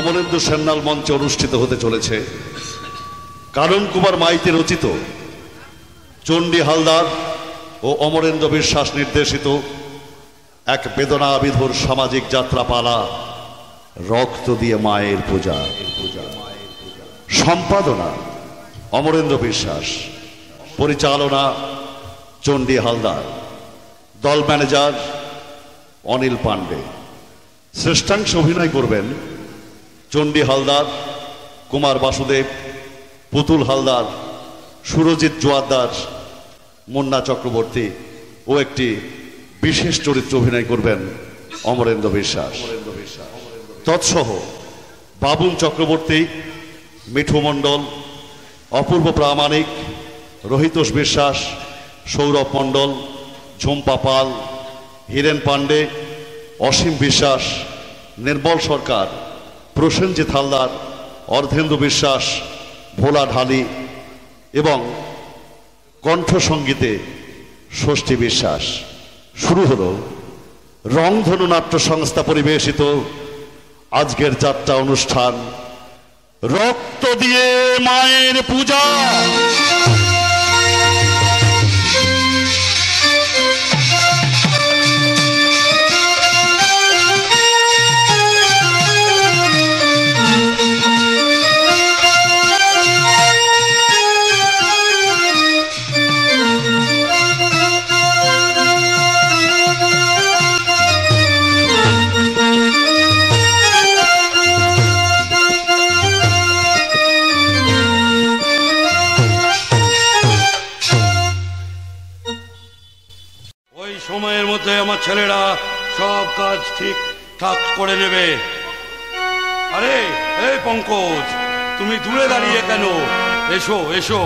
অমরেন্দ্র সান্যাল মঞ্চে অনুষ্ঠিত হতে চলেছে কানন কুমার মাইতি রচিত চণ্ডী হালদার ও অমরেন্দ্র বিশ্বাস নির্দেশিত এক বেদনাবিধুর সামাজিক যাত্রাপালা রক্ত দিয়ে মায়ের পূজা। সম্পাদনা অমরেন্দ্র বিশ্বাস, পরিচালনা চণ্ডী হালদার, দল ম্যানেজার অনিল পাণ্ডে। শ্রেষ্ঠাংশে অভিনয় করবেন চণ্ডী হালদার, কুমার বাসুদেব, পুতুল হালদার, সুরজিৎ জোয়ারদার, মুন্না চক্রবর্তী ও একটি বিশেষ চরিত্রে অভিনয় করবেন অমরেন্দ্র বিশ্বাস। তৎসহ বাবুল চক্রবর্তী, মিঠু মণ্ডল, অপূর্ব প্রামাণিক, রোহিতোষ বিশ্বাস, সৌরভ মণ্ডল, ঝুম্পা পাল, হীরেন পাণ্ডে, অসীম বিশ্বাস, নির্মল সরকার, প্রসেনজিৎ হালদার, অর্ধেন্দু বিশ্বাস, ভোলা ঢালি এবং কণ্ঠসঙ্গীতে ষষ্ঠী বিশ্বাস। শুরু হলো রংধনু নাট্য সংস্থা পরিবেশিত আজকের যাত্রা অনুষ্ঠান রক্ত দিয়ে মায়ের পূজা। সময়ের মধ্যে আমার ছেলেরা সব কাজ ঠিকঠাক করে নেবে। আরে এই পঙ্কজ, তুমি দূরে দাঁড়িয়ে কেন? এসো এসো।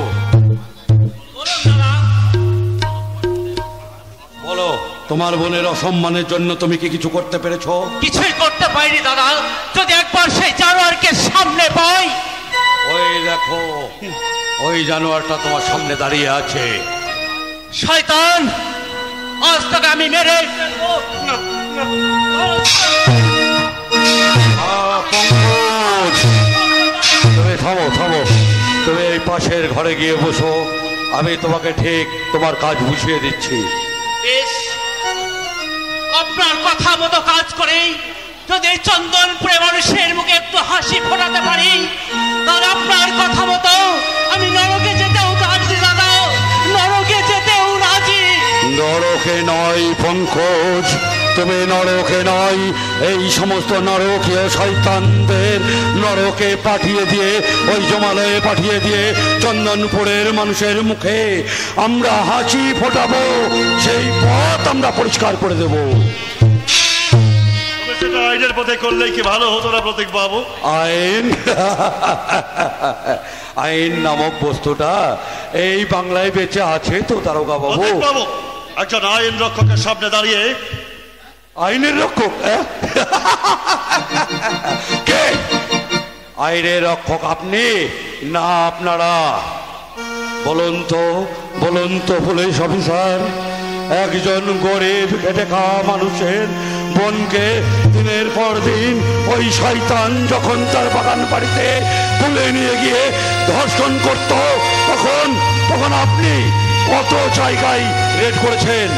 বলো, তোমার বোনের অসম্মানের জন্য তুমি কি কিছু করতে পেরেছো? কিছুই করতে পারিনি দাদা। যদি একবার সেই জানোয়ারকে সামনে পাই। ওই দেখো, ওই জানোয়ারটা তোমার সামনে দাঁড়িয়ে আছে। শয়তান, আজ তোকে আমি মেরে পঙ্কজ, তুমি থামো থামো, তুমি এই পাশের ঘরে গিয়ে বসো, আমি তোমাকে ঠিক তোমার কাজ বুঝিয়ে দিচ্ছি। বেশ, আপনার কথা মতো কাজ করে যদি চন্দনপুরে মানুষের মুখে একটু হাসি ফোটাতে পারি, তাহলে আপনার কথা মতো আমি নরকে যেতেও রাজি দাদা, নরকে যেতেও রাজি। নরকে নয় পঙ্কজ, তুমি নরকে নয়, এই সমস্ত নরকীয় শয়তানদের নরকে পাঠিয়ে দিয়ে, ওই জমালয়ে পাঠিয়ে দিয়ে চন্দনপুরের মানুষের মুখে আমরা হাসি ফোটাবো, সেই পথ আমরা পরিষ্কার করে দেব। সেটা আইনের পথে করলেই কি ভালো হতো না প্রতীক বাবু? আইন আইন নামক বস্তুটা এই বাংলায় বেঁচে আছে তো দারোগা বাবু? একজন আইন রক্ষকের সামনে দাঁড়িয়ে আইনের রক্ষক? কে আইনের রক্ষক? আপনি না আপনারা? বলুন তো পুলিশ অফিসার, একজন গরিব খেটে খাওয়া মানুষের বোনকে দিনের পর দিন ওই শয়তান যখন তার বাগান বাড়িতে তুলে নিয়ে গিয়ে ধর্ষণ করত, তখন আপনি কত জায়গায় রেড করেছেন?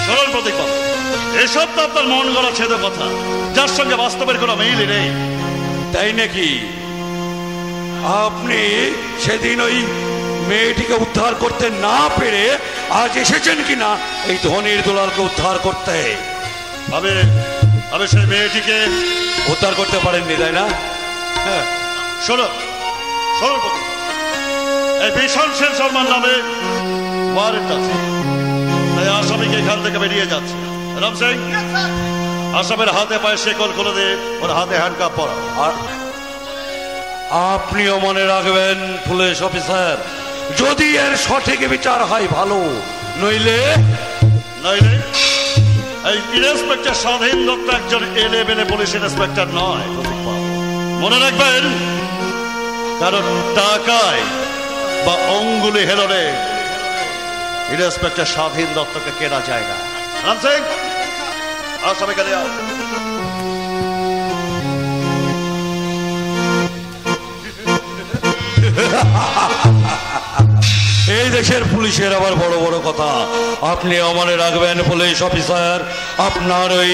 সরল প্রতীক বাবু, এসব তো আপনার মন গড়া ছেদে কথা, যার সঙ্গে বাস্তবের কোনো মিলই নেই। তাই নাকি? আপনি সেদিন ওই মেয়েটিকে উদ্ধার করতে না পেরে আজ এসেছেন কিনা এই ধনির দুলালকে উদ্ধার করতে? আমি সেই মেয়েটিকে উদ্ধার করতে পারেননি, তাই না? হ্যাঁ, শোনো এই ভীষণ সেন শর্মার নামে ওয়ারেন্ট আছে, তাই আসামিকে এখান থেকে বেরিয়ে যাচ্ছে। রাম সিং, আসামের হাতে পায়ে শেকল খুলে দিয়ে ওর হাতে হ্যান্ডকাপ পরা। আর আপনিও মনে রাখবেন পুলিশ অফিসার, যদি এর সঠিক বিচার হয় ভালো, নইলে এই ইন্সপেক্টর স্বাধীন দত্ত একজন এলেবেলে পুলিশ ইন্সপেক্টর নয়। মনে রাখবেন, কারণ টাকায় বা অঙ্গুলি হেলনে ইন্সপেক্টর স্বাধীন দত্তকে কেনা যায় না। রাম সিং, আসামিকে নিয়ে দেশের পুলিশের আবার বড় বড় কথা। আপনি মনে রাখবেন পুলিশ অফিসার, আপনার ওই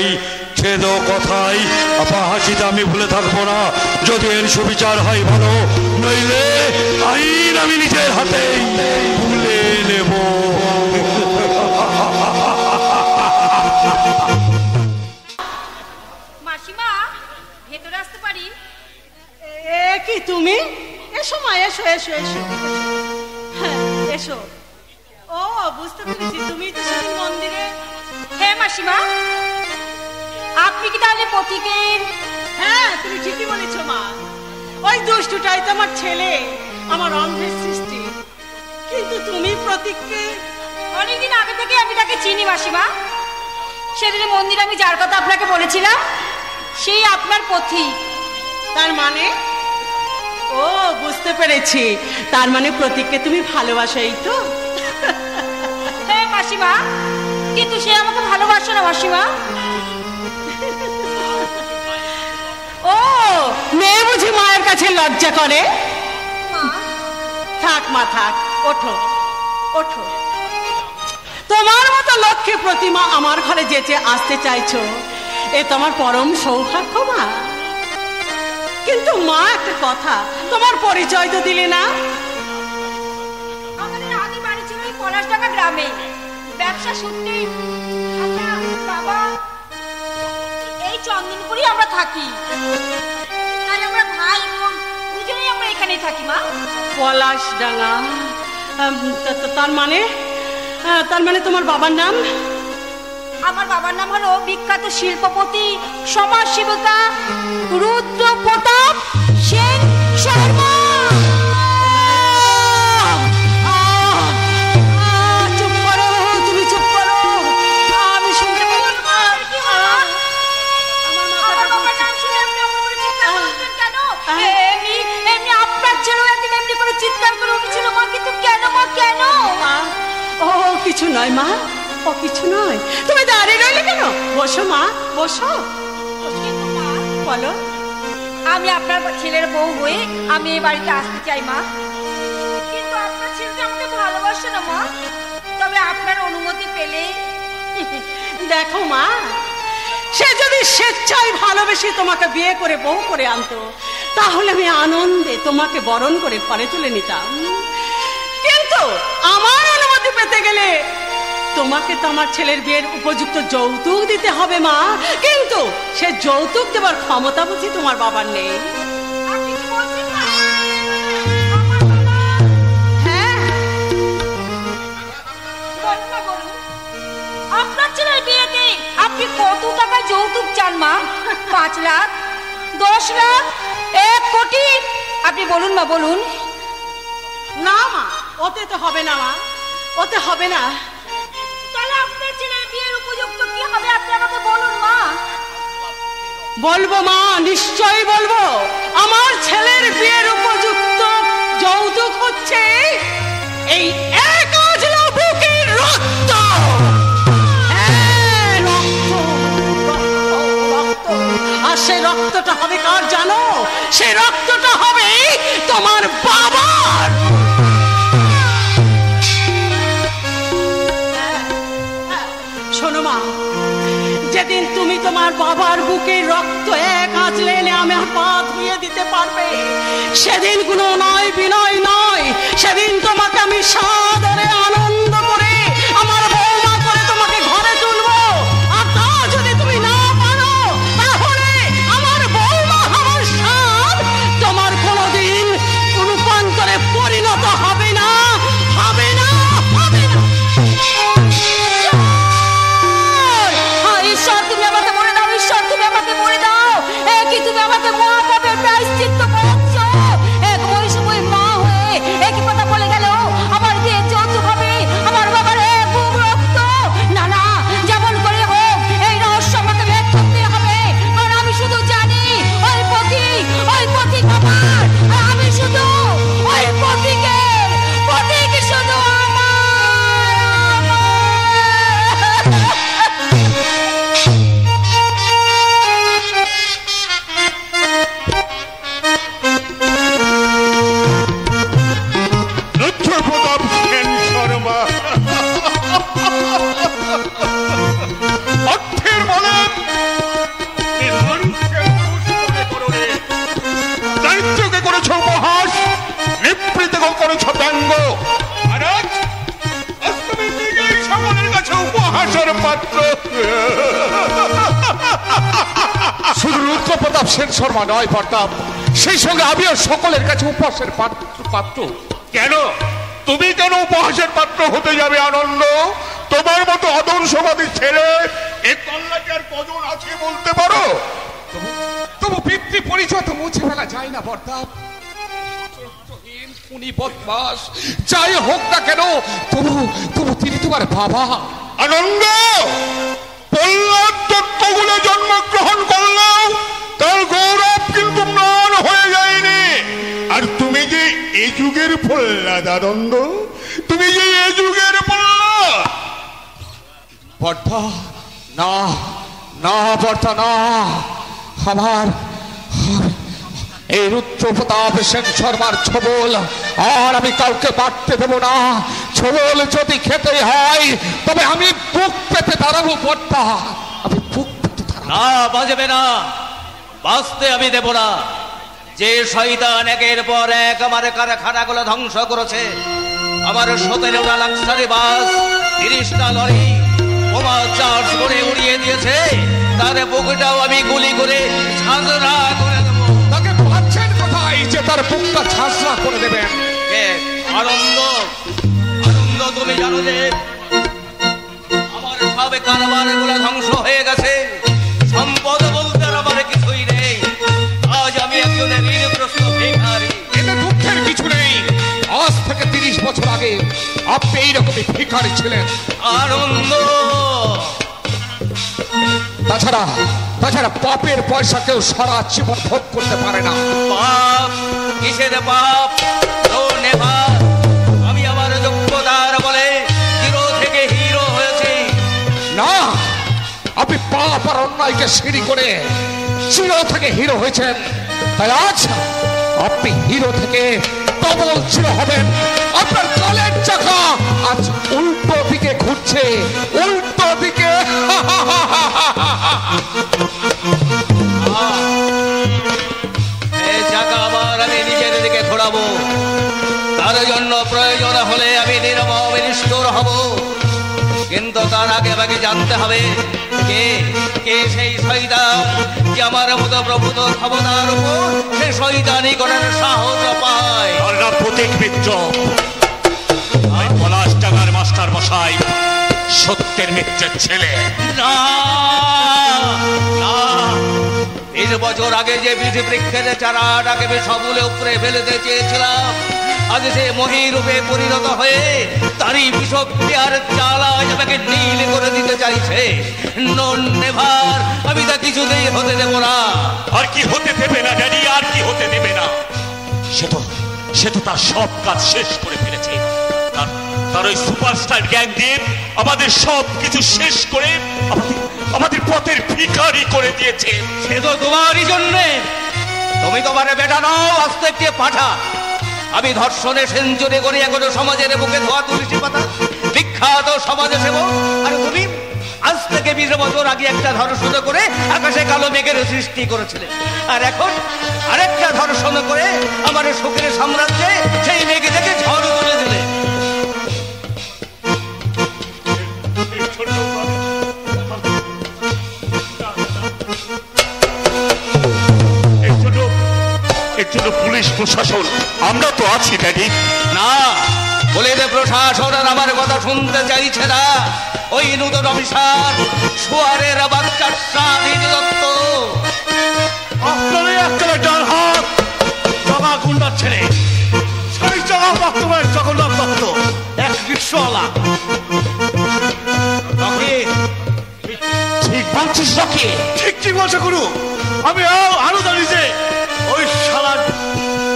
ছেদ কথাই হাসিতে আমি ভুলে থাকবো না। যদি এর সুবিচার হয় ভালো, নইলে আইন আমি নিজের হাতেই তুলে নেব। মাসিমা, ভেতরে আসতে পারি? কি তুমি? এসো মা, এসো এসো এসো। হ্যাঁ এসো। ও বুঝতে পেরেছি, তুমি তো সেদিন মন্দিরে। হ্যাঁ মাসিমা, আপনি কি তাহলে পথিকের? হ্যাঁ তুমি ঠিকই বলেছো মা, ওই দুষ্টুটাই তো আমার ছেলে, আমার অন্ধের সৃষ্টি। কিন্তু তুমি প্রতীককে? অনেকদিন আগে থেকে আমি তাকে চিনি মাসিমা। সেদিন মন্দিরে আমি যার কথা আপনাকে বলেছিলাম, সেই আপনার পথিক। তার মানে? ও বুঝতে পেরেছি, তার মানে প্রতীককে তুমি ভালোবাসো, এই তো? হ্যাঁ মাসিমা, কিন্তু সে আমাকে ভালোবাসে না মাসিমা। ও মেয়ে বুঝি মায়ের কাছে লজ্জা করে? থাক মা থাক, ওঠো ওঠো। তোমার মতো লক্ষ্মী প্রতিমা আমার ঘরে যেচে আসতে চাইছো, এ তোমার পরম সৌভাগ্য মা। কিন্তু মা একটা কথা, তোমার পরিচয় তো দিলে না। আমাদের আদি বাড়ি ছিল এই পলাশডাঙ্গা গ্রামে। ব্যবসা সূত্রে বাবা এই চন্দনপুরি আমরা থাকি, আর আমরা ভাই বোন দুজনেই আমরা এখানেই থাকি মা। পলাশডাঙ্গা, তার মানে তোমার বাবার নাম? আমার বাবার নাম হলো বিখ্যাত শিল্পপতি, সমাজ সেবিকা রুদ্র প্রতাপ সেন শর্মা। চুপ করো, তুমি চুপ করো, আমি শুনতে পাবো না। আমার বাবার নাম শুনে আপনি অমন করে চিৎকার করছেন কেন? এমনি আপনার ছেলেও একদিন এমনি করে চিৎকার করে উঠেছিল মা, কিন্তু কেন মা, কেন? ও কিছু নয় মা, ও কিছু নয়। তুমি দাঁড়িয়ে রইলে কেন? বসো মা, বসো। কিন্তু মা, বলো। আমি আপনার ছেলের বউ হয়ে আমি এই বাড়িতে আসতে চাই মা, কিন্তু আপনার ছেলে আমাকে ভালোবাসে না মা। তবে আপনার অনুমতি পেলে। দেখো মা, সে যদি স্বেচ্ছায় ভালোবেসে তোমাকে বিয়ে করে বউ করে আনতো, তাহলে আমি আনন্দে তোমাকে বরণ করে ঘরে তুলে নিতাম। কিন্তু আমার অনুমতি পেতে গেলে তোমাকে তো আমার ছেলের বিয়ের উপযুক্ত যৌতুক দিতে হবে মা। কিন্তু সে যৌতুক দেবার ক্ষমতা বুঝি তোমার বাবার নেই। আপনি কি বলছেন মা? হ্যাঁ বলুন না, বলুন। আপনার ছেলের বিয়েতে আপনি কত টাকা যৌতুক চান মা? 5 লাখ, 10 লাখ, 1 কোটি? আপনি বলুন মা, বলুন। না মা, ওতে তো হবে না মা, ওতে হবে না। তাহলে আপনার ছেলের বিয়ের উপযুক্ত কি হবে আপনি আমাকে বলুন মা। বলবো মা, নিশ্চয়ই বলবো। আমার ছেলের বিয়ের উপযুক্ত যৌতুক হচ্ছে এই 1 আজলা বুকের রক্ত। হ্যাঁ, রক্ত, রক্ত, রক্ত। আর সেই রক্তটা হবে কার জানো? সেই রক্তটা হবে তোমার বাবার। শোনো মা, যেদিন তুমি তোমার বাবার বুকে রক্ত 1 আঁচলে এনে আমার পা ধুয়ে দিতে পারবে, সেদিন কোনো নয় বিনয় নয়, সেদিন তোমাকে আমি সাদরে আনন্দ করে আমার বৌমা করে তোমাকে ঘরে তুলবো। আর তা যদি তুমি না পারো, তাহলে আমার বৌমা আমার স্বাদ তোমার কোনোদিন রূপান্তরে পরিণত হবে না, হবে না, হবে না। ঈশ্বর তুমি আমাকে মরে দাও, ঈশ্বর তুমি আমাকে মরে দাও। কি তুমি আমাকে মহাপাপের প্রায়শ্চিত্ত করছো? এক বৈষম্য মা হয়ে একই কথা বলে গেল আমার বিয়ে যৌতুক হবে, আমার করেছ ব্যঙ্গ। আর আজ তুমি নিজেই সকলের কাছে উপহাসের পাত্র। শুধু রুদ্রপ্রতাপ সেন শর্মা নয় প্রতাপ, সেই সঙ্গে আমিও সকলের কাছে উপহাসের পাত্র। কেন তুমি কেন উপহাসের পাত্র হতে যাবে আনন্দ? তোমার মতো আদর্শবাদী ছেলে এ কল্যাণে আর কজন আছে বলতে পারো? তবু পিতৃ পরিচয় তো মুছে ফেলা যায় না প্রতাপ। যাই হোক না কেন, তবু তিনি তোমার বাবা। আনন্দ প্রহ্লাদ তত্ত্বগুলো জন্মগ্রহণ করলেও তার গৌরব কিন্তু ম্লান হয়ে যায়নি। আর তুমি যে এই যুগের প্রহ্লাদ আনন্দ, তুমি যে এই যুগের প্রহ্লাদ। বর্তা না, না বর্তা না, আমার এই রুদ্রপ্রতাপ সেন শর্মার ছবল আর আমি কাউকে বাড়তে দেব না। ছবল যদি খেতে হয় তবে আমি বুক পেতে দাঁড়াবো বর্তা, আমি বুক পেতে দাঁড়াবো। না বাজবে না, বাঁচতে আমি দেব না। যে শয়তান একের পর এক আমার কারখানাগুলো ধ্বংস করেছে, আমার 17টা লাক্সারি বাস, 30টা লরি বোমা চার্জ করে উড়িয়ে দিয়েছে, তার বুকটাও আমি গুলি করে ঝাঁঝরা করে দেব। তাকে ভাবছেন কোথায় যে তার বুকটা ঝাঁঝরা করে দেবেন? আনন্দ, আনন্দ তুমি জানো যে আমার সব কারবার গুলো ধ্বংস হয়ে গেছে, সম্পদ বলতে আমার কিছুই নেই। আজ আমি একজন ঋণগ্রস্ত ভিখারি। এতে দুঃখের কিছু নেই। আজ থেকে 30 বছর আগে আপনি এইরকমই ভিখারি ছিলেন। আনন্দ, তাছাড়া পাপের পয়সা কেউ সারা জীবন ভোগ করতে পারে না। পাপ কিসের পাপ? আমি আমার যোগ্যতার বলে হিরো থেকে হিরো হয়েছি। না, আপনি পাপ আর অন্যায়কে সিঁড়ি করে চির থেকে হিরো হয়েছেন। তাই আজ আপনি হিরো থেকে ডবল চির হবেন। আপনার কালের চাকা আজ উল্টো দিকে ঘুরছে, উল্টো দিকে। এই চাকা আবার আমি নিজের দিকে ঘোরাবো। তার জন্য প্রয়োজন হলে আমি নির্মম নিষ্ঠুর হব, কিন্তু তার আগে আমাকে জানতে হবে কে কে সেই শয়তান যে আমার মতো প্রভূত ক্ষমতার উপর সে শয়তানি করার সাহস পায়। প্রতীক মিত্র, পলাশডাঙ্গার মাস্টার মশাই সত্যের মিত্রের ছেলে। না না, 20 বছর আগে যে বীজ বৃক্ষের চারাটাকে আমি সবুলে উপরে ফেলতে চেয়েছিলাম, আজ সে মহিরূপে পরিণত হয়ে তারই বিষক্তি আর জ্বালা আমাকে নীল করে দিতে চাইছে। নেভার, আমি তা কিছুতেই হতে দেব না। আর কি হতে দেবে না ড্যাডি, আর কি হতে দেবে না? সে তো তার সব কাজ শেষ করে ফেলেছে। তার ওই সুপারস্টার গ্যাং দিয়ে আমাদের সব কিছু শেষ করে আমাদের পথের ভিখারি করে দিয়েছে। সে তো তোমারই জন্যে। তুমি তোমার বেটা নাও, আস্তে একটি পাঠা। আমি ধর্ষণে সেঞ্চুরি করি এখনো সমাজের বুকে ধোয়া তুলসী পাতা, বিখ্যাত সমাজসেবক। আর তুমি আজ থেকে 20 বছর আগে একটা ধর্ষণ করে আকাশে কালো মেঘের সৃষ্টি করেছিলে, আর এখন আরেকটা ধর্ষণ করে আমার সুখের সাম্রাজ্যে সেই মেঘে থেকে ঝড় তুলে দিলে। এর জন্য পুলিশ প্রশাসন আমরা তো আছি ড্যাডি। না, পুলিশ প্রশাসন আর আমার কথা শুনতে চাইছে না। ওই নূতন অফিসার সোয়ারের বাচ্চার স্বাধীন দত্ত, আপনারই একটা ডান হাত জগা গুন্ডার ছেলে, সেই জগা বর্তমানের জগন্নাথ দত্ত, এক রিক্সাওয়ালা। ঠিক বলছিস নাকি? ঠিক বলছে গুরু। আমি আরো জানি যে ওই শালা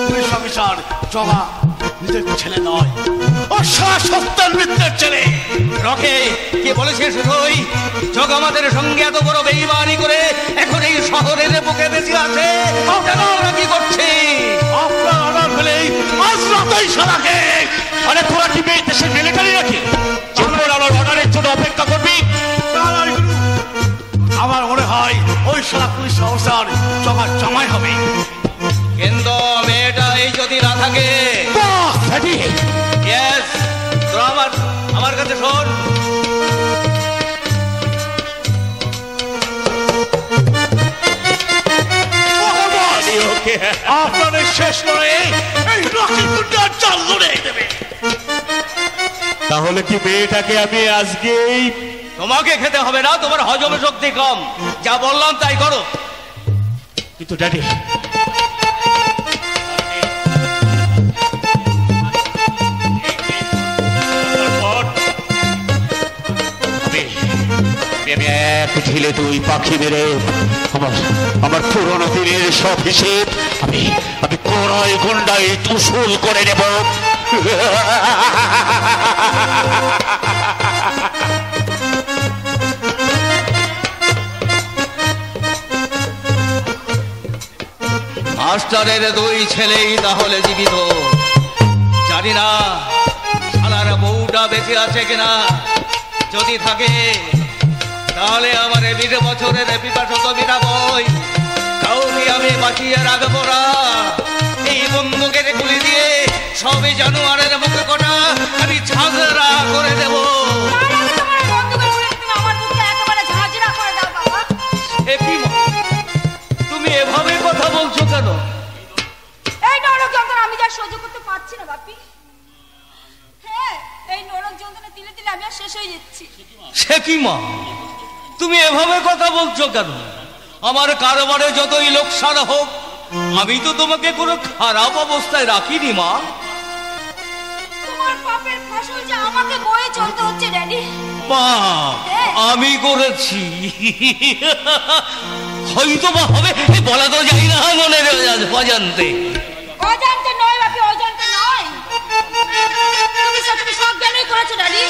পুলিশ অফিসার জগা নিজের ছেলে নয়, ও শালা সত্যার মিত্রের ছেলে। রকে কে বলেছে শুধুই জগ আমাদের সঙ্গে এত বড় বেইমানি করে এখন এই শহরের বুকে বেঁচে আছে? কি করছে? আপনার অর্ডার পেলেই আজ রাতেই শালাকে। আরে তোরা কি দেশের মিলিটারি নাকি? আমার অর্ডারের জন্য অপেক্ষা করবি? আমার মনে হয় ওই শালা পুলিশ অফিসার জগা জামাই হবে। কিন্তু মেয়েটা এই যদি না থাকে, কাছে শোন, আপনাদের শেষ লড়াইয়ে এই রকি গুন্ডা চাল লড়াই দেবে। তাহলে কি মেয়েটাকে আমি আজকেই? তোমাকে খেতে হবে না, তোমার হজমের শক্তি কম, যা বললাম তাই করো। কিন্তু ড্যাডি, এক ঢিলে দুই পাখি মেরে আমার পুরনো দিনের সব হিসেব আমি কড়াই গুন্ডাই উসুল করে নেব। মাস্টারের দুই ছেলেই তাহলে জীবিত, জানি না শালার বউটা বেঁচে আছে কিনা। যদি থাকে তাহলে আমার 20 বছরের পিপাসত বিনা বই কাউকে আমি বাঁচিয়ে রাখবো না। এই বন্দুকের গুলি দিয়ে সবই জানোয়ারের মুখে কটা আমি ঝাঁঝরা করে দেব। তুমি এভাবে কথা বলছো কেন? এই নরক যন্ত্রণা আমি যা সহ্য করতে পারছি না বাপি। হ্যাঁ, এই নরক যন্ত্রণা তিলে তিলে আমি আর শেষ হয়ে যাচ্ছি। সে কি মা, তুমি এভাবে কথা বলছো কেন? আমার কারবারে যতই লোকসান হোক, আমি তো তোমাকে কোনো খারাপ অবস্থায় রাখিনি মা। তোমার পাপের ফসল যে আমাকে বয়ে চলতে হচ্ছে ড্যাডি। মা, আমি করেছি, হয়তো বা হবে, বলা তো যাই না মনের অজান্তে। অজান্তে নয় বাপি, অজান্তে নয়, তুমি সত্যি সজ্ঞানই করেছো ড্যাডি।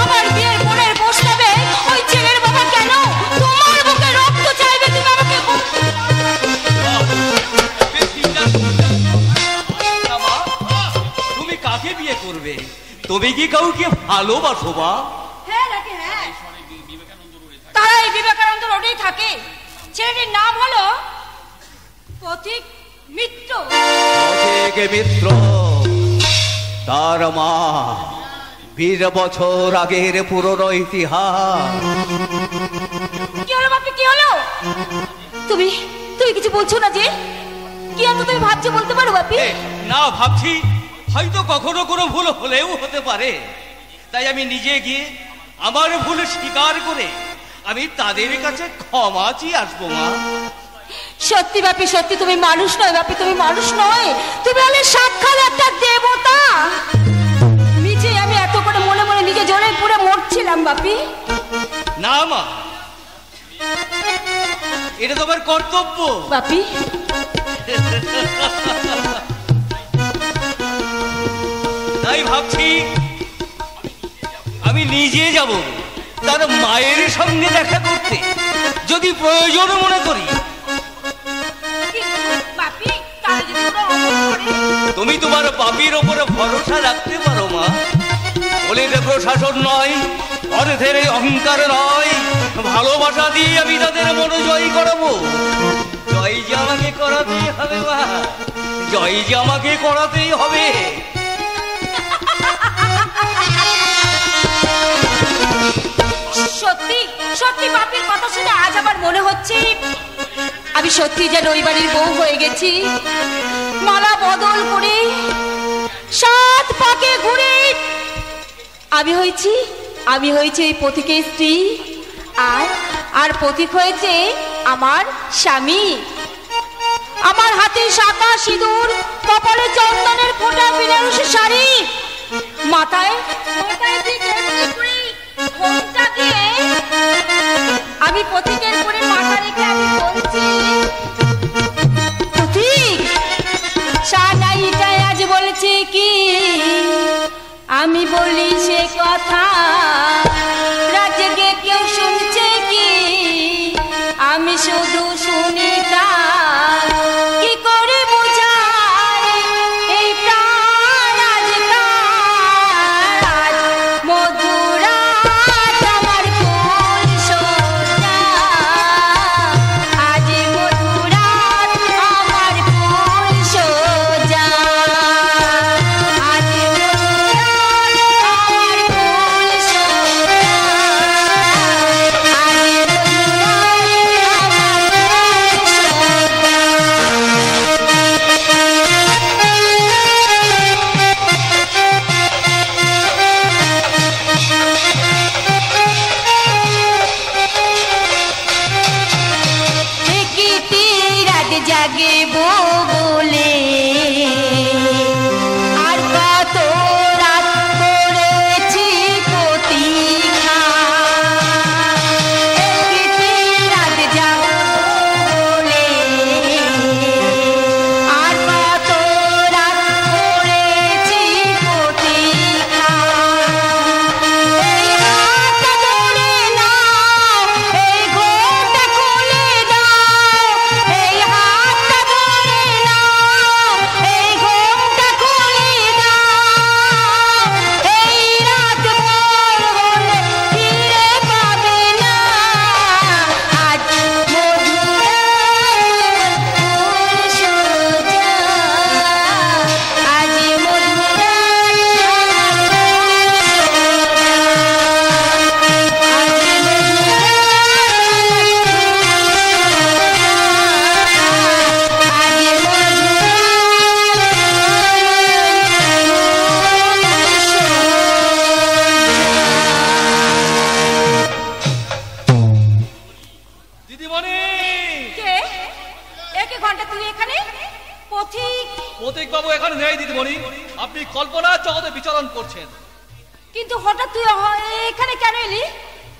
আমার বিয়ের বোনের প্রস্তাবে ওই ছেলের বাবা কেন তোমার বুকে রক্ত চাইবে? তুমি আমাকে তুমি কাকে বিয়ে করবে? তুমি কি কাউকে ভালোবাসো মা? হ্যাঁ নাকি? হ্যাঁ, তারা এই বিবেকানন্দ রোডেই থাকে। ছেলেটির নাম হলো পথিক মিত্র। পথিক মিত্র, তার মা 20 বছর আগের পুরনো ইতিহাস। কি হলো বাপি, কি হলো? তুমি কিছু বলছো না যে? কি এত তুমি ভাবছো, বলতে পারো বাপি? না, ভাবছি হয়তো কখনো কোনো ভুল হলেও হতে পারে, তাই আমি নিজে গিয়ে আমার ভুল স্বীকার করে আমি তাদের কাছে ক্ষমা চেয়ে আসবো মা। সত্যি বাপি, সত্যি তুমি মানুষ নয় বাপি, তুমি মানুষ নয়, তুমি হলে সাক্ষাৎ একটা দেবতা। নিজে আমি এত করে মনে মনে নিজে জ্বলে পুড়ে মরছিলাম বাপি। না মা, এটা তোমার কর্তব্য বাপি। তাই ভাবছি আমি নিজে যাব তার মায়ের সঙ্গে দেখা করতে, যদি প্রয়োজন মনে করি। তুমি তোমার বাপির ওপরে ভরসা রাখতে পারো মা। বলিতে প্রশাসন নয়, অর্থের অহংকার নয়, ভালোবাসা দিয়ে আমি তাদের মনে জয় করাবো। জয় যে আমাকে করাতেই হবে মা, জয় যে আমাকে করাতেই হবে। সত্যি সত্যি বাপির কথা শুনে আজ আমার মনে হচ্ছে আমি সত্যি যেন ওই বাড়ির বউ হয়ে গেছি। মালা বদল করে 7 পাকে ঘুরে আমি হয়েছি ওই পথিকের স্ত্রী, আর পথিক হয়েছে আমার স্বামী। আমার হাতে শাঁখা সিঁদুর, কপালে চন্দনের ফোঁটা, বেনারসি শাড়ি, মাথায় আমি পথিকের পরে মাথা রেখে আমি বলছি, পথিক সানাইটাই আজ বলছে কি আমি বলি সে কথা, রাজ্যে কেউ শুনছে কি আমি শুধু শুনি তা, কি করে বোঝায় এই প্রাণ আজ মধুরা আমার ফুল সোজা, আজ মধুরা আমার ফুল সোজা, আজ রাত জাগিব বলে আর কত রাত করেছি প্রতীক্ষা রাত জাগব বলে আর কত রাত করেছি প্রতীক্ষা এই হাতটা ধরে নাও এই ঘোরটা খুলে দাও এই হাতটা ধরে নাও এই ঘোরটা খুলে দাও এই রাত ভোর হলে ফিরে পাবে না আজ মধুরার ফুল সোজা আজ মধুরার দিদিমণি, কে একে ঘন্টা তুমি এখানে পথিক প্রতীক বাবু এখানে নেই দিদিমণি। আপনি কল্পনার জগতে বিচরণ করছেন। কিন্তু হঠাৎ তুই এখানে কেন এলি?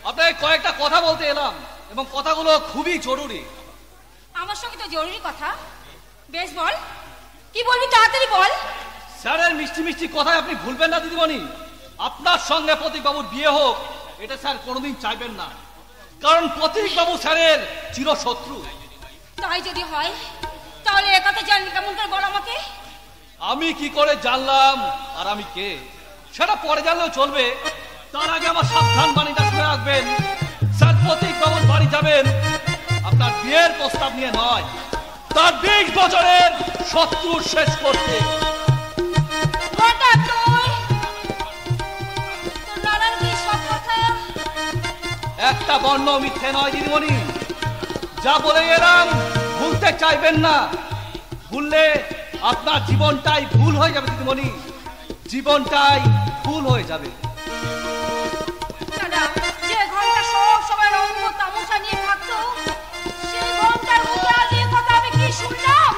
আপনাকে কয়েকটা কথা বলতে এলাম এবং কথাগুলো খুবই জরুরি। আমার সঙ্গে তো জরুরি কথা। বেশ বল, কি বলবি তাড়াতাড়ি বল। স্যারের মিষ্টি মিষ্টি কথায় আপনি ভুলবেন না দিদিমণি। আপনার সঙ্গে প্রতীক বাবুর বিয়ে হোক এটা স্যার কোনোদিন চাইবেন না, কারণ প্রতীক বাবু স্যারের চিরশত্রু। তাই যদি হয় তাহলে একথা জানবি কেমন করে বল আমাকে। আমি কি করে জানলাম আর আমি কে সেটা পরে জানলেও চলবে। তার আগে আমার সাবধান বাণীটা শুনে রাখবেন। স্যার প্রতীক বাবুর বাড়ি যাবেন আপনার বিয়ের প্রস্তাব নিয়ে নয়, তার 20 বছরের শত্রু শেষ করতে। হঠাৎ তোর নানার কি সব কথা? একটা বর্ণ মিথ্যে নয় দিদিমণি। যা বলে গেলাম ভুলতে চাইবেন না, ভুললে আপনার জীবনটাই ভুল হয়ে যাবে দিদিমণি, জীবনটাই ভুল হয়ে যাবে। দাদা, যে ঘন্টা সব সময় রঙ্গ তামাশা নিয়ে থাকতো সেই ঘন্টার মুখে আজ এ কথা আমি কি শুনলাম?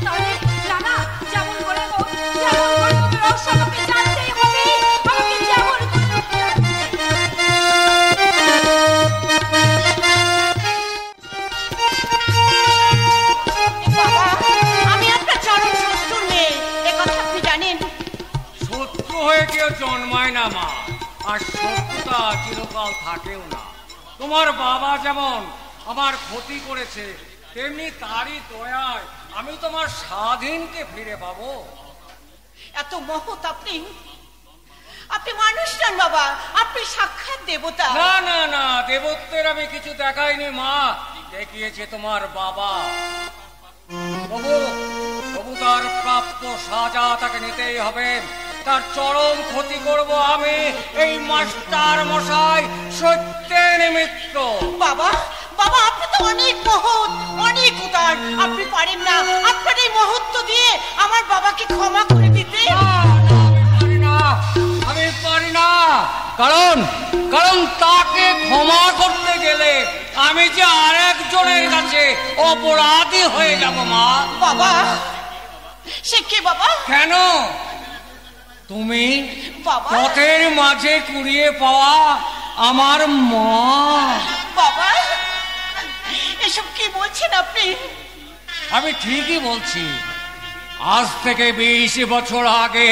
তাহলে নানা যেমন করে হোক রহস্য আমাকে জানতেই হবে। আমাকে যেমন বাবা, আমি আপনার চরম শত্রু মেয়ে, এ কথা আপনি জানেন। শত্রু হয়ে কেউ জন্মায় না মা, আর শত্রুতা চিরকাল থাকেও না। তোমার বাবা যেমন আমার ক্ষতি করেছে তেমনি তারই দয়ায় আমি তোমার স্বাধীনকে ফিরে পাবো। এত মহৎ আপনি আপনি মানুষ নন বাবা, আপনি সাক্ষাৎ দেবতা। না না না, দেবত্বের আমি কিছু দেখাইনি মা, দেখিয়েছে তোমার বাবা। প্রভু প্রভু তার প্রাপ্য সাজা তাকে নিতেই হবে। তার চরম ক্ষতি করব আমি, এই মাস্টার মশাই সত্যের নিমিত্ত। বাবা বাবা, আপনি তো অনেক মহৎ, অনেক উদার। আপনি পারেন না আপনার এই মহত্ব দিয়ে আমার বাবাকে ক্ষমা করে দিতে? আমি পারি না, কারণ কারণ তাকে ক্ষমা করতে গেলে আমি যে আরেকজনের কাছে অপরাধী হয়ে যাব মা। বাবা, সে কে বাবা? কেন? তুমি বাবা। পথের মাঝে কুড়িয়ে পাওয়া আমার মা। বাবা, এসব কি বলছেন আপনি? আমি ঠিকই বলছি। আজ থেকে 20 বছর আগে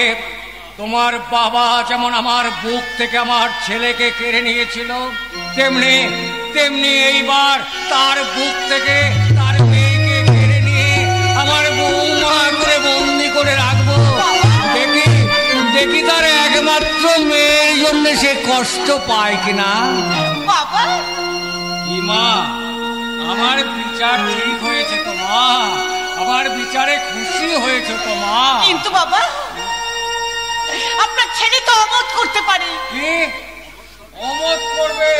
তোমার বাবা যেমন আমার বুক থেকে আমার ছেলেকে কেড়ে নিয়েছিল, তেমনি তেমনি এইবার তার বুক থেকে তার মেয়েকে কেড়ে নিয়ে আমার বৌমা করে বন্দি করে রাখবো। দেখি দেখি তার একমাত্র মেয়ের জন্য সে কষ্ট পায় কিনা। বাবা, কি মা, আমার বিচার ঠিক হয়েছে তো মা? আমার বিচারে খুশি হয়েছে তো মা? কিন্তু বাবা, আপনার ছেলে তো অমত করতে পারে। কি অমত করবে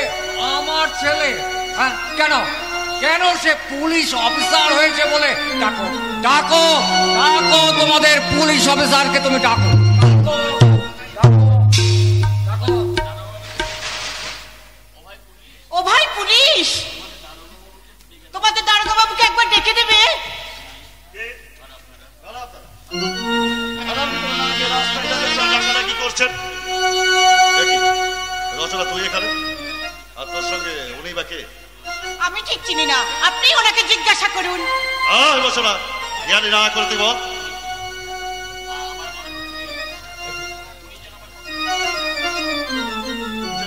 আমার ছেলে? হ্যাঁ, কেন কেন? সে পুলিশ অফিসার হয়েছে বলে। ডাকো ডাকো ডাকো তোমাদের পুলিশ অফিসারকে, তুমি ডাকো ডাকো। ও ভাই পুলিশ, তোমাদের দারোগা বাবুকে ঠিক চিনি না, আপনি ওনাকে জিজ্ঞাসা করুন। বসো না, জ্ঞানী না করে দিব।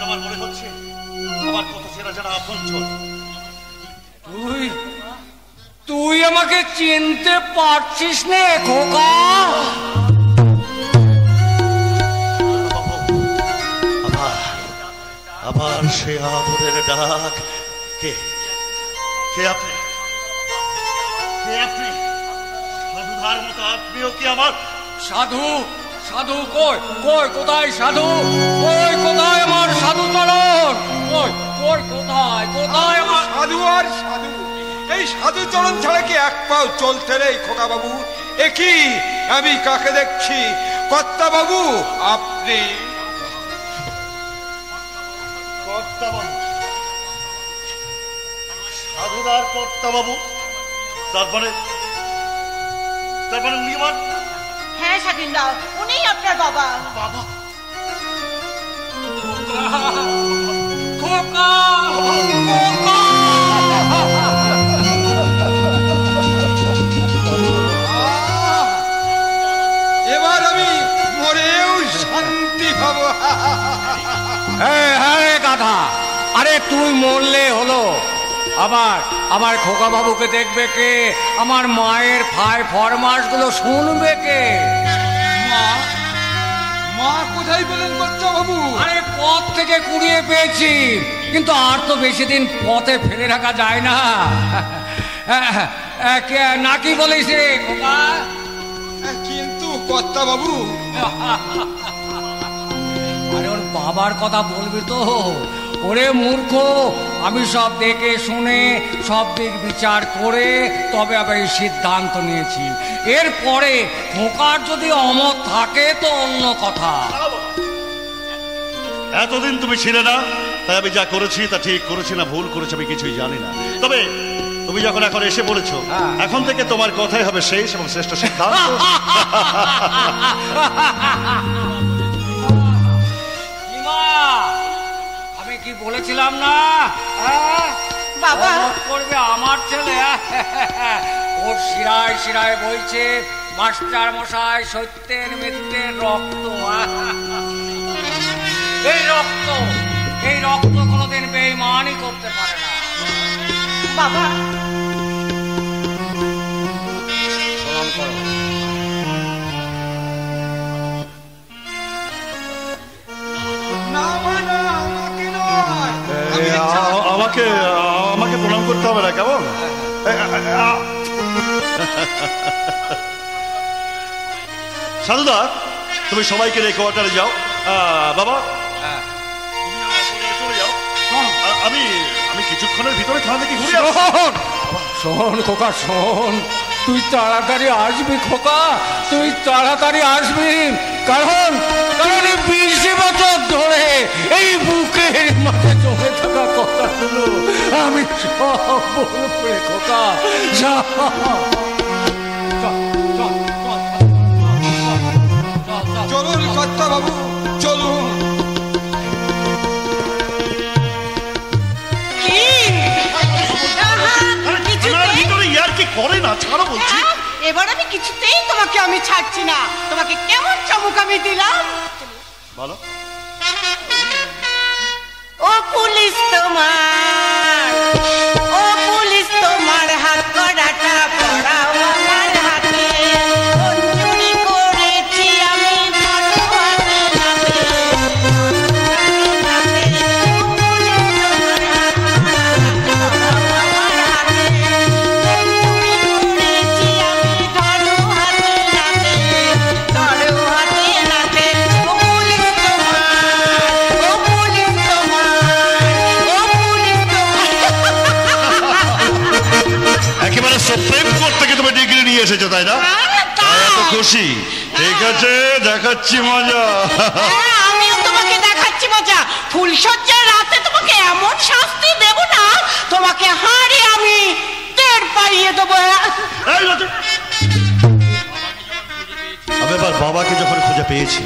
আমার মনে হচ্ছে আমার কত চেনা জানা আপনজন। তুই আমাকে চিনতে পারছিস না খোকা? আবার সে আদরের ডাক। কে কে আপনি? কে আপনি? সাধুধার মতো আপনিও কি আমার? সাধু সাধু কই কই কোথায় সাধু? কই কোথায় আমার সাধু চরণ? কই কই কোথায় কোথায় আমার সাধু? আর সাধু, এই সাধু চরণ ছাড়া কি এক পাও চলতে রে খোকা বাবু? এ কি আমি কাকে দেখছি? কর্তা বাবু আপনি? কর্তা বাবু? সাধুদার কর্তা বাবু? তারপরে উনি আমার? হ্যাঁ স্বাধীনদা, উনিই আপনার বাবা। বাবা? খোকা খোকা! এবার আমি মরেও শান্তি পাবো। হ্যাঁ রে গাধা, আরে তুই মরলে হলো, আবার আমার খোকা বাবুকে দেখবে কে? আমার মায়ের ফরমাস গুলো শুনবে কে? মা মা কোথায় পেলেন কর্তা বাবু? আরে পথ থেকে কুড়িয়ে পেয়েছি, কিন্তু আর তো বেশি দিন পথে ফেলে রাখা যায় না। নাকি বলিস রে খোকা? কিন্তু কর্তা বাবু, আরে ওর বাবার কথা বলবি তো? ওরে মূর্খ, আমি সব দেখে শুনে সব দিক বিচার করে তবে আমি সিদ্ধান্ত নিয়েছি। এরপরে খোকার যদি অমত থাকে তো অন্য কথা। এতদিন তুমি ছিলে না, তাই আমি যা করেছি তা ঠিক করেছি না ভুল করেছি আমি কিছুই জানি না। তবে তুমি যখন এখন এসে পড়েছো, এখন থেকে তোমার কথাই হবে শেষ এবং শ্রেষ্ঠ সিদ্ধান্ত। আমি কি বলেছিলাম না বাবা করবে আমার ছেলে? ওর শিরায় শিরায় বইছে মাস্টার মশাই সত্যের মিথ্যের রক্ত। এই রক্ত কোনোদিন বেঈমানি করতে পারে না। বাবা প্রণাম করো। না মা না, আমাকে নয়। আমি আমাকে আমাকে প্রণাম করতে হবে না, কেমন? সাধুদা, তুমি সবাইকে রেখে কোয়ার্টারে যাও। বাবা চলে যাও, আমি কিছুক্ষণের ভিতরে থানা থেকে ঘুরে আসবো। শোন খোকা শোন, তুই তাড়াতাড়ি আসবি খোকা, তুই তাড়াতাড়ি আসবি, কারণ 20 বছর ধরে এই বুকের মাঝে জমে থাকা কথাগুলো আমি সব বলবো রে খোকা। চলুন কর্তা বাবু চলুন। করে না ছাড়ো বলছি। এবার আমি কিছুতেই তোমাকে আমি ছাড়ছি না। তোমাকে কেমন চমক আমি দিলাম বলো। ও পুলিশ তোমার, ও পুলিশ তোমার হাত কড়াটা পড়াও আমার হাতে। চুরি করেছি আমি ধরো হাতে নাতে। প্রেম করতে গিয়ে তুমি ডিগ্রি নিয়ে এসেছো তাই না? এত খুশি, ঠিক আছে দেখাচ্ছি মজা। আমিও তোমাকে দেখাচ্ছি মজা। ফুলসজ্জার রাতে তোমাকে এমন শাস্তি দেব না, তোমাকে হাড়ে আমি টের পাইয়ে দেবো। আমি এবার বাবাকে যখন খুঁজে পেয়েছি,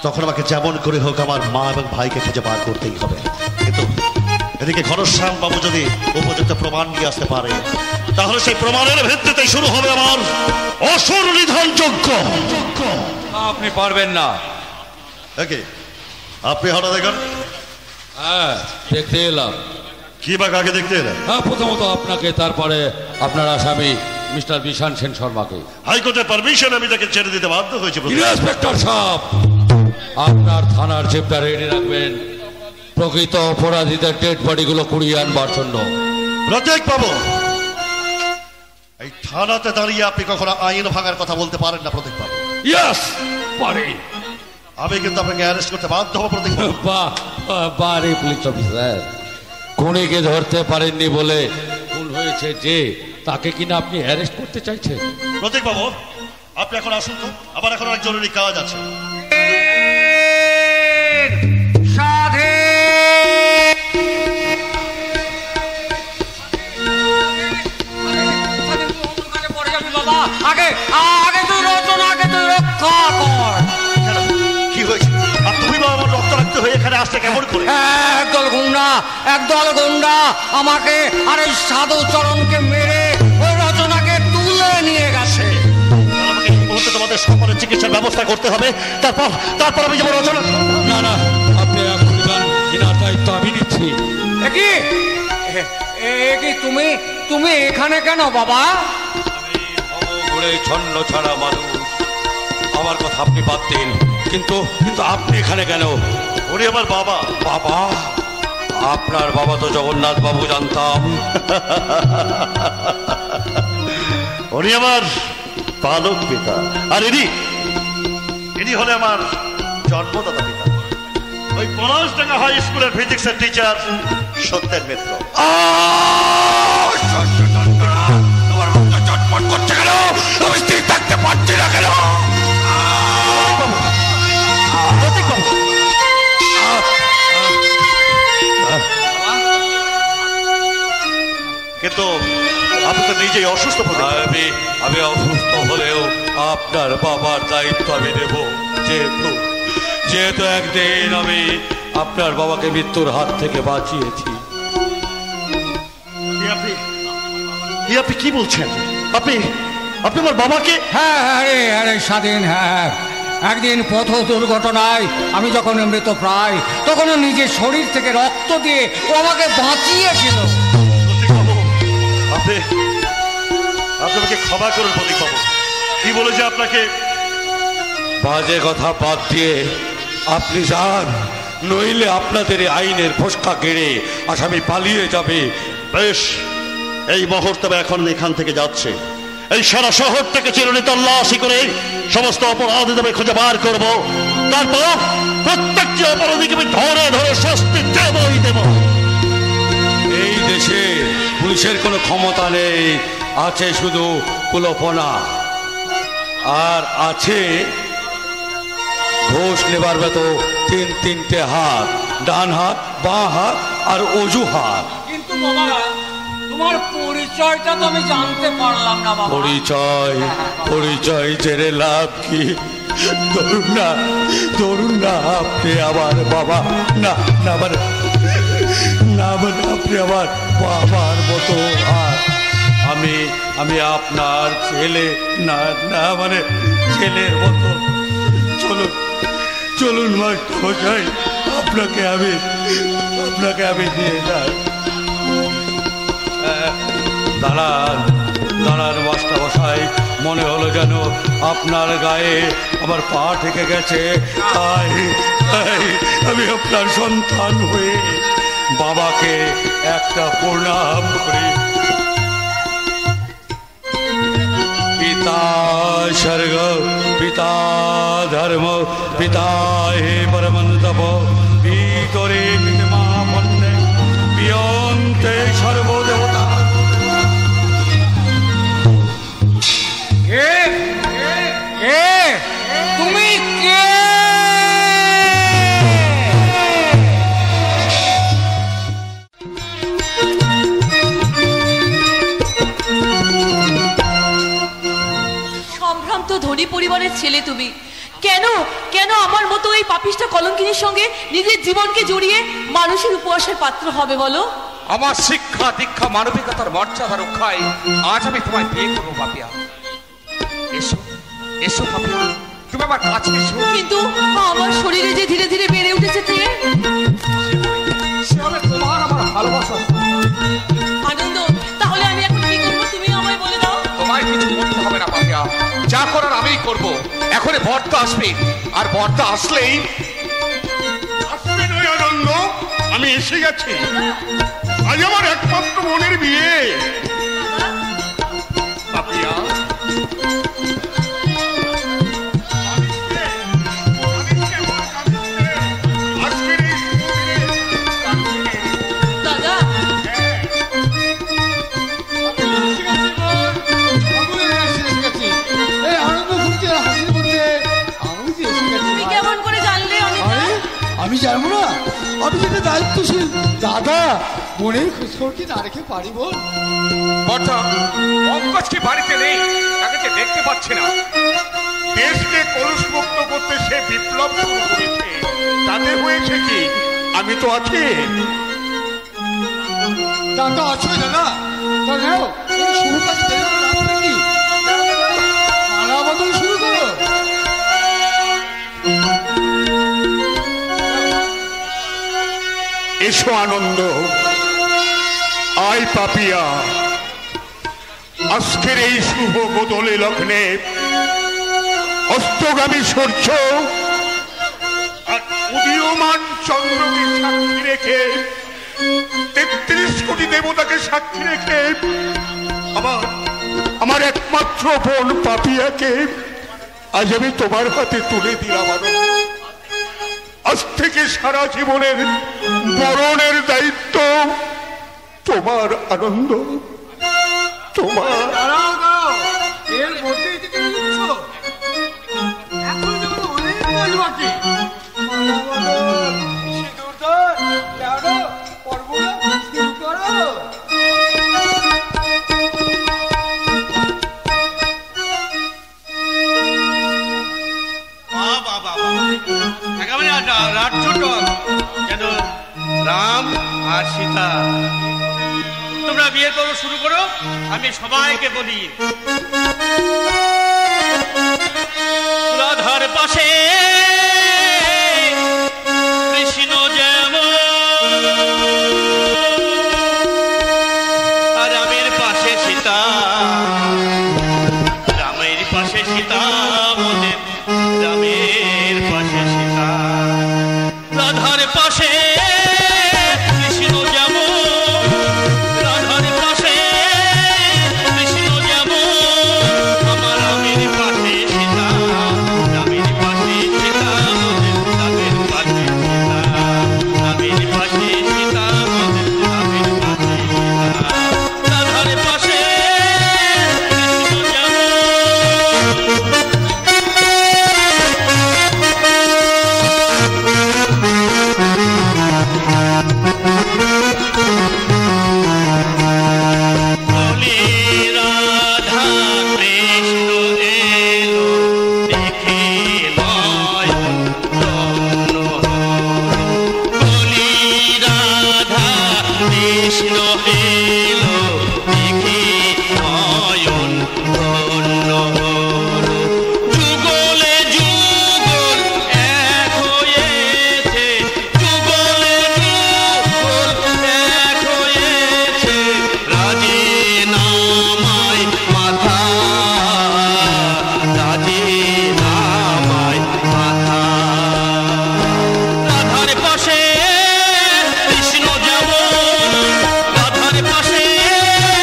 তখন আমাকে যেমন করে হোক আমার মা এবং ভাইকে খুঁজে বার করতেই হবে। কিন্তু এদিকে ঘনশ্যাম বাবু যদি উপযুক্ত প্রমাণ নিয়ে আসতে পারে, তাহলে সেই প্রমাণের ভিত্তিতে শুরু হবে আমার অসুর নিধন যজ্ঞ। আপনি পারবেন না। আপনি হঠাৎ দেখেন? হ্যাঁ, দেখতে এলাম। কি বা কাকে দেখতে এলেন? হ্যাঁ, প্রথমত আপনাকে, তারপরে আপনার আসামি মিস্টার বিশান সেন শর্মাকে। হাইকোর্টের পারমিশন আমি তাকে ছেড়ে দিতে বাধ্য হয়েছি। ইন্সপেক্টর সাহেব, আপনার থানার চিপটা রেডি রাখবেন প্রকৃত অপরাধীদের ডেড বডিগুলো কুড়িয়ে আনবার জন্য। প্রত্যেক পাবো, এই থানাতে দাঁড়িয়ে আপনি কখনো আইন ভাঙার কথা বলতে পারেন না প্রত্যেক পাবো। ইয়েস, পারি। আমি কিন্তু আপনাকে অ্যারেস্ট করতে বাধ্য হব প্রত্যেক পাবো। পারি পুলিশ অফিসার। খুনিকে ধরতে পারেননি বলে খুন হয়েছে যে, তাকে কিনা আপনি অ্যারেস্ট করতে চাইছেন? প্রত্যেক বাবু, আপনি এখন আসুন তো, আবার এখন অনেক জরুরি কাজ আছে। কি হয়েছে? আর তুমি বা আমার রক্তাক্ত হয়ে এখানে আসতে কেমন করে? একদল গুন্ডা আমাকে আর এই সাধু চরণকে মেরে ওই রচনাকে তুলে নিয়ে গেছে। আমাকে এই মুহূর্তে তোমাদের সকলের চিকিৎসার ব্যবস্থা করতে হবে, তারপর আমি যাবো রচনা। না না, আপনি এখন যান, এনার দায়িত্ব আমি নিচ্ছি। কি তুমি এখানে কেন বাবা? ঘুরে ছন্ন ছাড়া মানুষ, আমার কথা আপনি বাদ দিন, কিন্তু আপনি এখানে কেন? উনি আমার বাবা। বাবা? আপনার বাবা তো জগন্নাথ বাবু জানতাম। উনি আমার পালক পিতা, আর ইনি হলে আমার জন্মদাতা পিতা, ওই পলাশডাঙ্গা হাই স্কুলের ফিজিক্সের টিচার সত্যেন মিত্র। চটপট করছে কেন? আমি স্থির থাকতে পারছি না কেন? কিন্তু আপনি তো নিজেই অসুস্থ। আমি অসুস্থ হলেও আপনার বাবার দায়িত্ব আমি নেব, যেহেতু একদিন আমি আপনার বাবাকে মৃত্যুর হাত থেকে বাঁচিয়েছি। আপনি কি বলছেন? আপনি আমার বাবাকে? হ্যাঁ, আরে স্বাধীন, হ্যাঁ। একদিন পথ দুর্ঘটনায় আমি যখন মৃত প্রায়, তখন নিজের শরীর থেকে রক্ত দিয়ে ও আমাকে বাঁচিয়েছিল। আপনি আমাকে ক্ষমা করুন প্রতীক বাবু। কি বলেছে আপনাকে? বাজে কথা বাদ দিয়ে আপনি যান, নইলে আপনাদের আইনের ফসকা কেড়ে আসামি পালিয়ে যাবে। বেশ, এই মুহূর্তে এখন এখান থেকে যাচ্ছে। এই সারা শহর থেকে চিরুনি তল্লাশি করে সমস্ত অপরাধীদের খুঁজে বার করব, তারপর প্রত্যেকটি অপরাধীকে আমি ধরে ধরে শাস্তি দেবই দেব। এই দেশে পুলিশের কোনো ক্ষমতা নেই, আছে শুধু কুলপনা, আর আছে ঘোষ নেবার মতো তিনটে হাত, ডান হাত, বাঁ হাত আর অজুহাত। কিন্তু বাবা, তোমার পরিচয়টা তো আমি জানতে পারলাম না বাবা। পরিচয় জেনে লাভ কি? ধরুন না আপনি আমার বাবা, না আপনি আমার বাবার মতো, আর আমি আপনার ছেলে, না ছেলের মতো। চলুন মশাই, আপনাকে আমি নিয়ে যাই। দাঁড়ান মাস্টার মশাই, মনে হলো যেন আপনার গায়ে আমার পা ঠেকে গেছে, তাই আমি আপনার সন্তান হয়ে বাবাকে একটা প্রণাম করি। পিতা স্বর্গ, পিতা ধর্ম, পিতা হে পরমন্তপ, ভিতরে পিতমা পণ্যে বিয়ন্তে সর্বদেবতা। তুমি কে? সম্ভ্রান্ত ধনী পরিবারের ছেলে তুমি, কেন কেন আমার মতো এই পাপিষ্ঠ কলঙ্কিনীর সঙ্গে নিজের জীবনকে জড়িয়ে মানুষের উপহাসের পাত্র হবে বলো? আমার শিক্ষা দীক্ষা মানবিকতার মর্যাদা রক্ষায় আজ আমি তোমায় বিয়ে করবো পাপিয়া। এসো এসো পাপিয়া, তুমি আমার কাছে এসো। কিন্তু আমার শরীরে যে ধীরে ধীরে বেড়ে উঠেছে সে হবে তোমার আমার ভালোবাসা। আনন্দ, তাহলে আমি এখন কি করবো তুমি আমায় বলে দাও। তোমায় কিছু করতে হবে না পাপিয়া, যা করার আমিই করবো। এখনই বর্তা আসবে, আর বর্তা আসলেই আসবে নয় আনন্দ, আমি এসে গেছি। আজ আমার একমাত্র বোনের বিয়ে। পাপিয়া, দাদা তুমি কেমন করে জানলে? আমি জানবো না? আমি যেটা দায়িত্বশীল দাদা, বোনের খোঁজখবর কি না রেখে পারি বল? বর্তা, পঙ্কজ কি বাড়িতে নেই? তাকে যে দেখতে পাচ্ছি না। দেশকে কলুষমুক্ত করতে সে বিপ্লব শুরু করেছে, তাতে হয়েছে কি? আমি তো আছি। দাদা আছো দাদা? শুরু কাজ মালা বদল শুরু করো। এসো আনন্দ, আয় পাপিয়া। আজকের এই শুভ বদলে লগ্নে অস্তগামী সূর্য আর উদীয়মান চন্দ্রকে সাক্ষী রেখে, ৩৩ কোটি দেবতাকে সাক্ষী রেখে আমার একমাত্র বোন পাপিয়াকে আজ আমি তোমার হাতে তুলে দিলাম। আজ থেকে সারা জীবনের বরণের দায়িত্ব তোমার আনন্দ, তোমার। এর মধ্যে এখন যখন অনেক কাজ বাকি, যেন রাম আর সীতা। তোমরা বিয়ের পর্ব শুরু করো, আমি সবাইকে বলি। রাধার পাশে কৃষ্ণ যেমন, আর রামের পাশে সীতা, রামের পাশে সীতা, মোদের রামের পাশে সীতা। রাধার পাশে কৃষ্ণ যেমন, রাধার পাশে কৃষ্ণ যেমন, আমার রামের পাশে সীতা, রামের পাশে সীতা, রামের পাশে সীতা, রামের পাশে সীতা, রামের পাশে সীতা।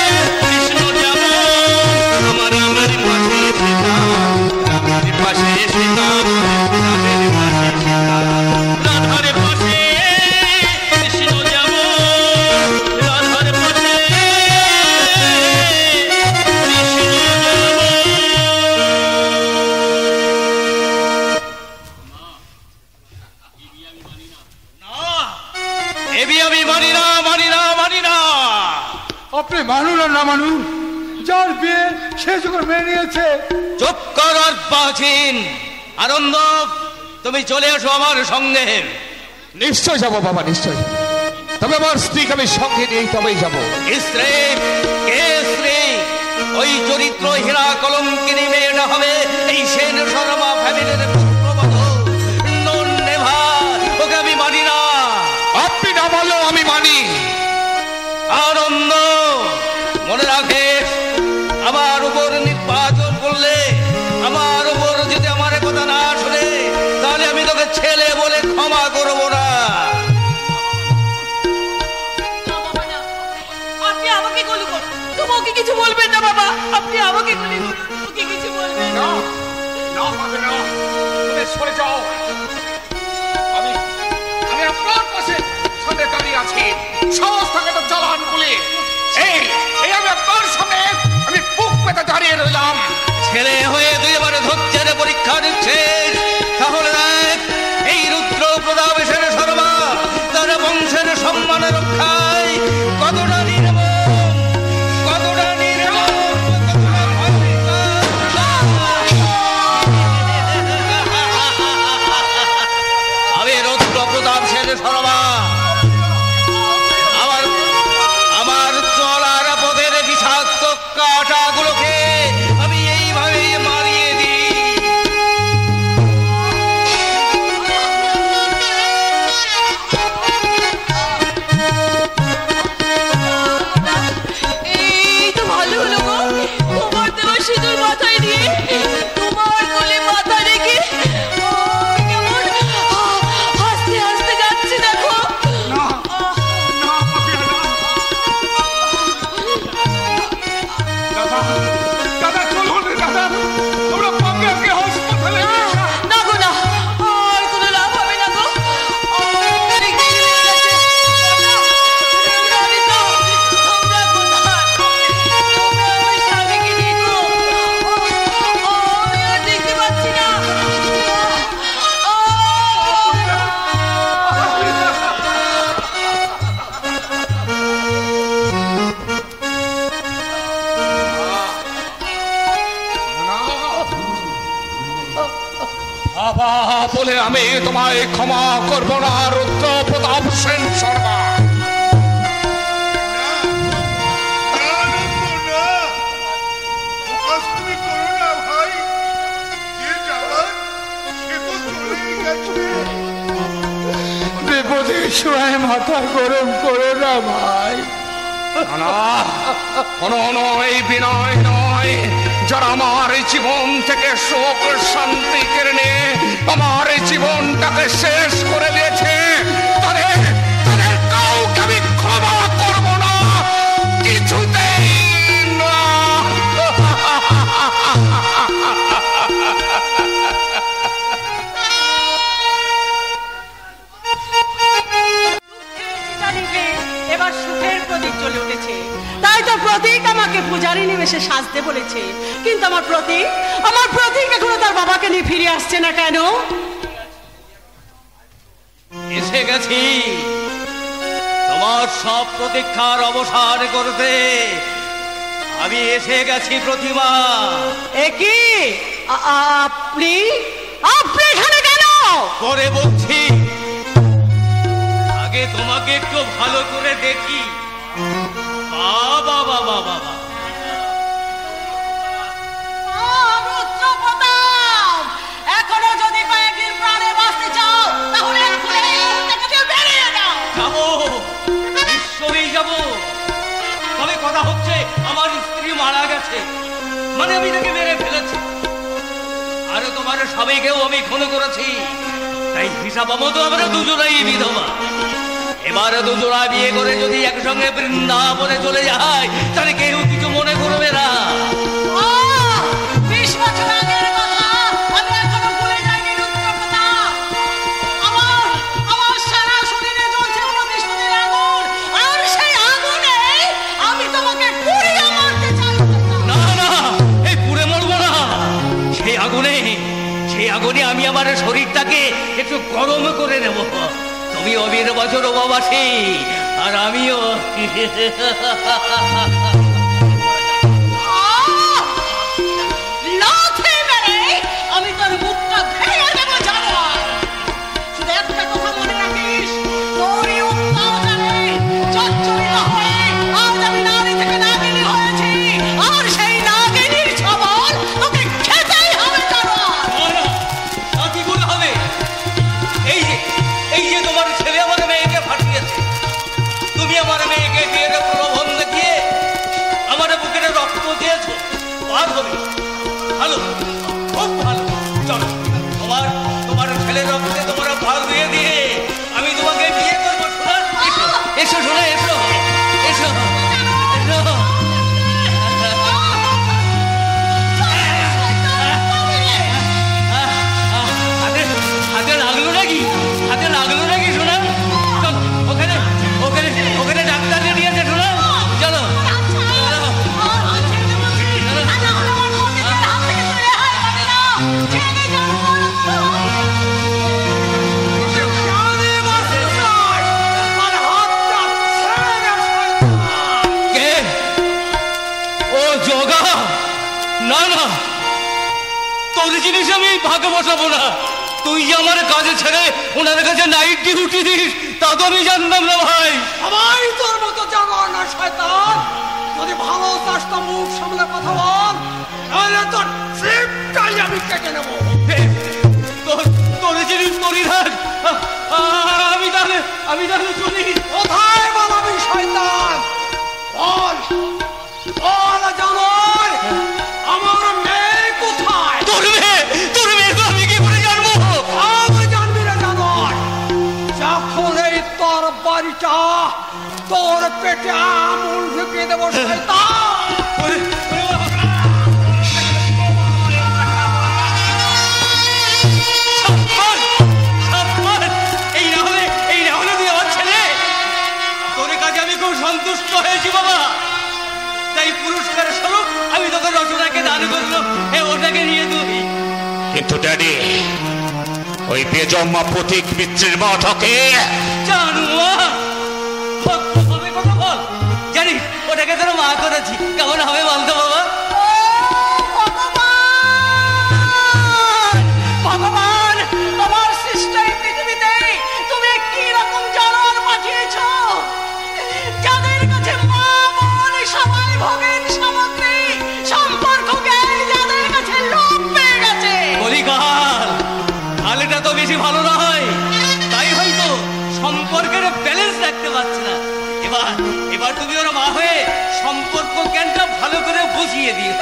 রাধার পাশে কৃষ্ণ যেমন। আপনি মানুন আর না মানুন, যার বিয়ে সে যখন মেনে নিয়েছে। চুপ কর বাজিন, আনন্দ, তুমি চলে এসো আমার সঙ্গে। নিশ্চয় যাব বাবা, নিশ্চয়। তবে আমার স্ত্রীকে আমি সঙ্গে নিয়েই তবেই যাব। স্ত্রী? কে স্ত্রী? ওই চরিত্র হীরা কলঙ্কিনী মেয়েটা হবে এই সেন শর্মা ফ্যামিলির পুত্রবধূ নন্নেভা। ওকে আমি মানি না। আপনি না বললেও আমি মানি। আনন্দ, মনে রাখিস, আমার উপর নির্বাচন করলে, আমার উপর যদি আমার কথা না শুনে, তাহলে আমি তোকে ছেলে বলে ক্ষমা করব না। আপনি আমাকে গুলি করুন, তুমি ওকে কিছু বলবেন না বাবা। আপনি আমাকে গুলি করুন, ওকে কিছু বলবেন না। তুমি সরে যাও। আমি আপনার পাশে সামনে দাঁড়িয়ে আছি। সাহস থাকে তো চালান বলে। এই আমি আপনার সামনে আমি বুক পেতে দাঁড়িয়ে রইলাম। ছেলে হয়ে তুই এবারে ধৈর্যের পরীক্ষা দিচ্ছিস, তাহলে দেখ এই রুদ্র প্রতাপ সেন শর্মা তার বংশের সম্মান রক্ষায় কতটা নির্মম, কতটা নির্মম, কতটা আমি রুদ্র প্রতাপ সেন শর্মা আমার চলার পথের বিষাক্ত কাঁটাগুলোকে আমি এইভাবে মারিয়ে দিই। এই তো ভালো হলো গো, তোমার দেওয়া সিঁদুর মাথায় দিয়ে তোমার কোলে মাথা রেখে কেমন হাসতে হাসতে যাচ্ছে দেখো। দাদা চলুন দাদা, আমরা পাঙ্গাকে হাসপাতালে না গো না, আর কোনো লাভ হবে না গো। অনেক দেরি হয়ে গেছে। জানি তো তোমরা কোথায়। তোমরা আমার স্বামীকে দেখো। আমি আর দেখতে পাচ্ছি না। বাবা বলে আমি তোমায় ক্ষমা করব না, রুদ্র প্রতাপ সেন শর্মা। বিপদে সময় মাথা গরম করো না ভাই। এই বিনয় নয়, যারা আমার জীবন থেকে শোক শান্তি কেড়ে নিয়ে আমার জীবনটাকে শেষ করে দিয়েছে, তাদের কাউকে আমি ক্ষমা করব না, কিছুতেই না। এবার সুখের প্রদীপ জ্বলে উঠেছে, তাই তো প্রতীক আমাকে পূজারি নিমেষে সাজতে বলেছে। কিন্তু আমার প্রতীক এখনো তার বাবাকে নিয়ে ফিরে আসছে না কেন? এসে গেছি তোমার সব প্রতীক্ষার অবসান করতে। আমি এসে গেছি প্রতিমা। কি আপনি এখানে কেন? করে বলছি, আগে তোমাকে একটু ভালো করে দেখি। বাবা বাবা বাবা, এখনো যদি কয়েকদিন প্রাণে বাঁচতে চাও তাহলে বেরিয়ে যাও। যাবো, নিশ্চয়ই যাবো। তবে কথা হচ্ছে আমার স্ত্রী মারা গেছে, মানে আমি তাকে মেরে ফেলেছি, আর তোমার সবাইকেও আমি খুন করেছি। তাই হিসাব মতো আমরা দুজনেই বিধবা। এবারে দুজনা বিয়ে করে যদি একসঙ্গে বৃন্দাবনে চলে যায়, তাহলে কেউ কিছু মনে করবে না। 20 বছর আগের কথা আমি এখনো ভুলে যাইনি রুদ্রপ্রতাপ। আমার সারা শরীরে জ্বলছে প্রতিশোধের আগুন, আর সেই আগুনে আমি তোমাকে পুড়িয়ে মারতে চাই। না না, এই পুড়ে মরবো না। সেই আগুনে আমি আমার শরীরটাকে একটু গরম করে নেব। তুমি অবির বছর উপবাসী, আর আমিও। লাথি মেরে আমি তোর মুখটা ভেঙে না না, তোর জিনিস আমি ভাগে বসাবো না। তুই যে আমার কাজে ছেড়ে ওনার কাছে নাইট ডিউটি দিস তা তো আমি জানতাম না ভাই। সবাই তোর মতো জানো না শয়তান। যদি ভালো চাস তো মুখ সামলে কথা বল, তাহলে তোর ট্রিপটাই আমি কেটে নেব। তোর জিনিস তোরই রাখ। আমি তাহলে চলি। কোথায় বলাবি শয়তান? বল বল জানোর, আমার মেয়ে কোথায়? তোর মেয়ে তো আমি কি করে জানবো? আমি জানবি না জানোর, যখন এই তোর বাড়িটা তোর পেটে আমুল ঢুকিয়ে দেবো শয়তান। সন্তুষ্ট হয়েছি বাবা, তাই পুরস্কার স্বরূপ আমি তোকে রচনাকে দান করলো, ওটাকে নিয়ে তুই। কিন্তু ড্যাডি, ওই বেজম্মা প্রতীক মিত্রের মাটাকে জানু হবে কথা বল। জানিস ওটাকে তোর মা করেছি, কেমন হবে বলতো বাবা? ভগবান, তোমার সৃষ্ট এই পৃথিবীতে তুমি কি রকম জানোয়ার পাঠিয়েছ, যাদের কাছে মা বলে সবাই ভোগের সামগ্রী, সম্পর্ক জ্ঞান যাদের কাছে লোপ পেয়ে গেছে। বলি কাল কালটা তো বেশি ভালো নয়, তাই হয়তো সম্পর্কের ব্যালেন্স রাখতে পারছে না। এবার তুমি ওর মা হয়ে সম্পর্ক জ্ঞানটা ভালো করে বুঝিয়ে দিও।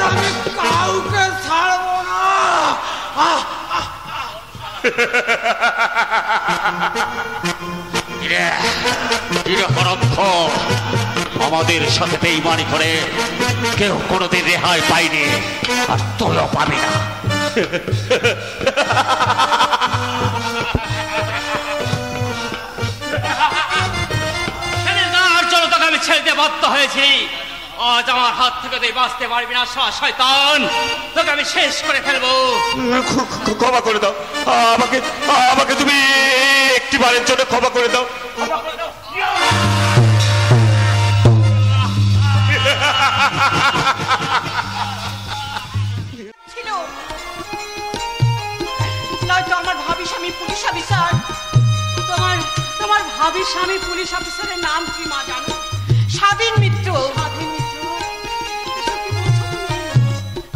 আমি কাউকে ছাড়বো না। আমাদের সাথে বেইমানি করে কেউ কোনোদিন রেহাই পায়নি, আর তোরও পাবি না। আমি ছেড়ে বাধ্য হয়েছি। আজ আমার হাত থেকে তুই বাঁচতে পারবি না শয়তান, তোকে আমি শেষ করে ফেলবো। ক্ষমা করে দাও আমাকে তুমি একটিবারের জন্য ক্ষমা করে দাও। ছিল নয়তো আমার ভাবি স্বামী পুলিশ অফিসার। তোমার ভাবি স্বামী পুলিশ অফিসারের নাম কি মা জানো? স্বাধীন মিত্র।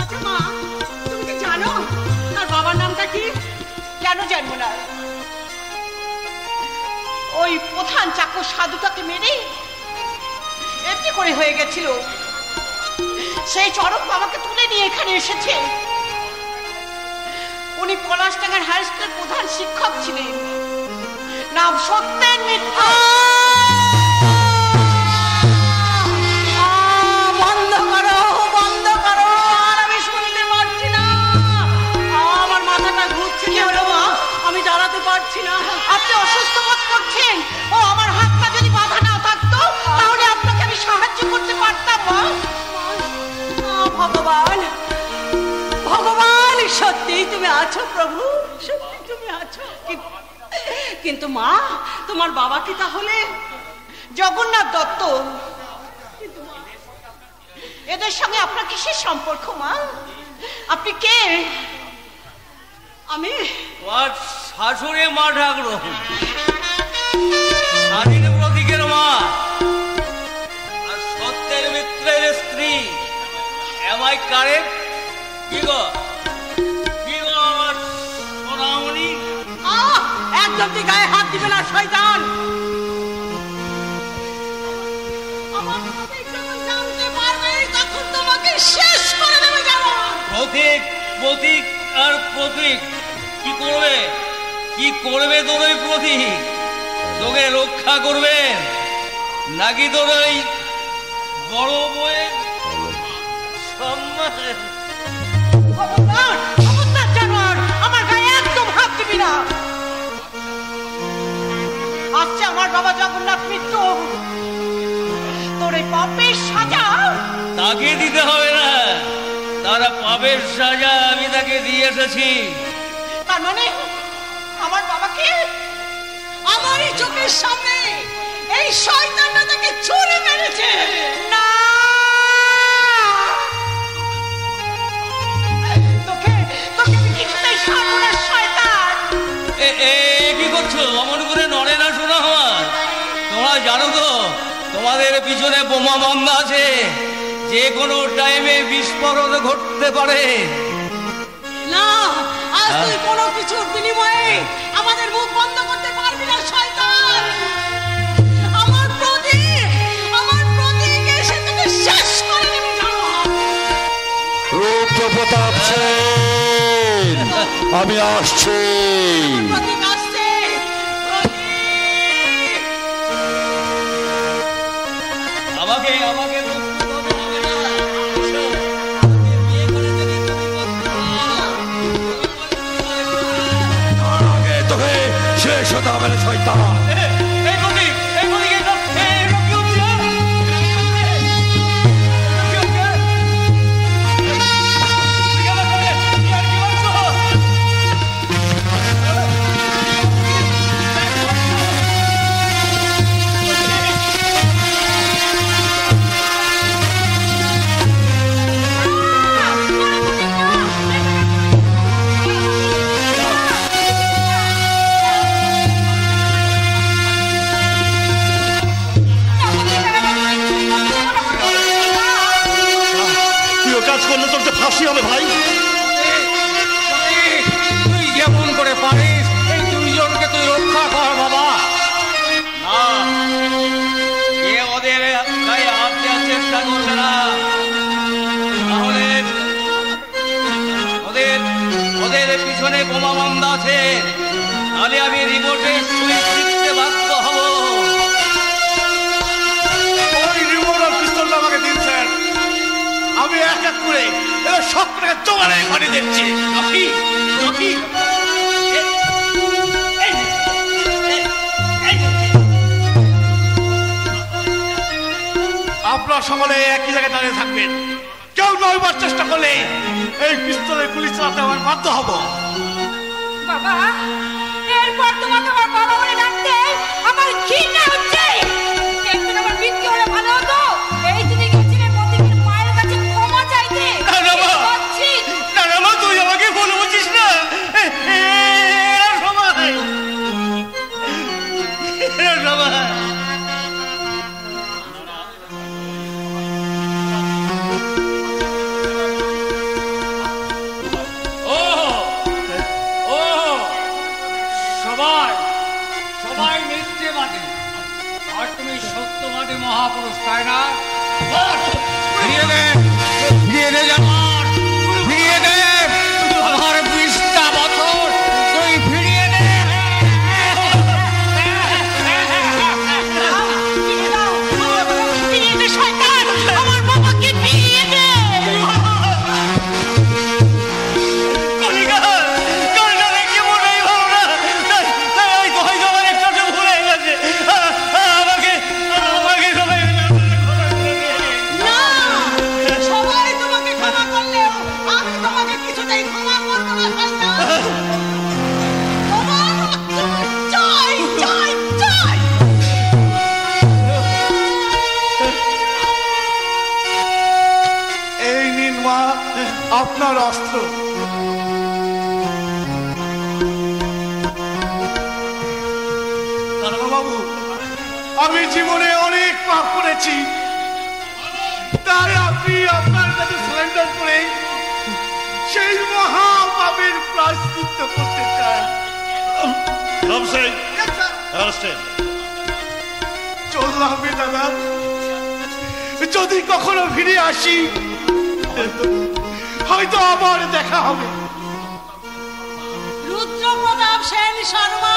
আচ্ছা মা, তুমি কি জানো তার বাবার নামটা কি? কেন জানবো না? ওই প্রধান চাকর সাধুটাকে মেরে এমনি করে হয়ে গেছিল। সেই চরক বাবাকে তুলে নিয়ে এখানে এসেছে। উনি পলাশডাঙ্গার হাই স্কুলের প্রধান শিক্ষক ছিলেন, নাম সত্যেন মিত্র। বন্ধ করো, আর আমি শুনতে পারছি না। আমার মাথাটা ঘুরছে। কি হলো মা? আমি দাঁড়াতে পারছি না। আপনি অসুস্থ বোধ করছেন? ও আমার হাতটা যদি বাঁধা না থাকতো তাহলে আপনাকে আমি সাহায্য করতে পারতাম। ভগবান, সত্যি তুমি আছো প্রভু, সত্যি তুমি আছো। কিন্তু মা, তোমার বাবা কি তাহলে জগন্নাথ দত্ত? কিন্তু এদের সঙ্গে আপনার কিসের সম্পর্ক মা? আপনি কে? আমি শাশুড়ি মা ডাকলো, স্বাধীন প্রতীকের মা আর সত্যের মিত্রের স্ত্রী। কি গো আমার সোনামণি? একদম তুই গায়ে হাত দিবে না শয়তান। আমার প্রতীক যখন জানতে পারবে তখন তোমাকে শেষ করে দেবে জানো। প্রতীক আর প্রতীক কি করবে তোর ওই প্রতীক? তোকে রক্ষা করবে নাকি তোর ওই বড় বউয়ের সম্মান? খবরদার জানোয়ার, আমার গায়ে একদম হাত দিবি না। আজকে আমার বাবা জগন্নাথ মিত্র, তোর এই পাপের সাজা তাকে দিতে হবে না, তারা পাপের সাজা আমি তাকে দিয়ে এসেছি। তার মানে আমার বাবাকে আমারই চোখের সামনে এই শয়তানটা তাকে ছুরি মেরেছে। না, তোকে তোকে আমি কিছুতেই ছাড়বো না শয়তান। কি করছো? অমন করে নড়ে না শোনা আমার। তোমরা জানো তো তোমাদের পিছনে বোমা বান্ধা আছে, যে কোনো টাইমে বিস্ফোরণ ঘটতে পারে। না, আজ তুই কোনো কিছুর বিনিময়ে আমাদের মুখ বন্ধ করতে পারবি না শয়তান। আমার প্রতীক এসে তোকে শেষ করে দেবে জানো। রুদ্র প্রতাপ সেন, আমি আসছি। প্রতীক আসছে। আমাকে তোকে শেষ হতে হবে না শয়তান। ফাঁসি হবে ভাই। তুই যেমন করে পারিস এই দুইজনকে তুই রক্ষা কর বাবা। না, এ ওদের গায়ে হাত দেওয়ার চেষ্টা করবে না, তাহলে ওদের পিছনে বোমা বান্ধা আছে, তাহলে আমি রিমোটে সুইচ টিপতে বাধ্য হব। ওই রিমোট আর পিস্তলটা আমাকে দিন স্যার, আমি এক এক করে এবার সবটাকে জোগাড়ে করে দিচ্ছি। আপনার সকলে একই জায়গায় দাঁড়িয়ে থাকবেন, কেউ নয়বার চেষ্টা করলে এই পিস্তলের গুলি চালাতে আমার বাধ্য হব। বাবা, এরপর তোমাকে আমার বাবা বলে ডাকতে আমার ঘৃণা হচ্ছে। একদিন আমার মৃত্যু হলে ভালো হতো। এই দিনে গেছিলে প্রতীকের মায়ের কাছে ক্ষমা চাইতে। না মা, তুই আমাকে ভুল বুঝিস না। সবাই মিথ্যে মাটি, আর তুমি সত্য মাটি মহাপুরুষ, তাই না? ফিরিয়ে দে আমার 20টা বছর তুই ফিরিয়ে দে। শয়তান, আমার বাবাকে ফিরিয়ে দে। আপনার অস্ত্র। বাবু, আমি জীবনে অনেক পাপ করেছি, তাই আপনি আপনার কাছে সারেন্ডার করে প্রায়শ্চিত্ত করতে চাই। চললাম দাদা, যদি কখনো ফিরে আসি হয়তো আবার দেখা হবে। রুদ্রপ্রতাপ সেন শর্মা,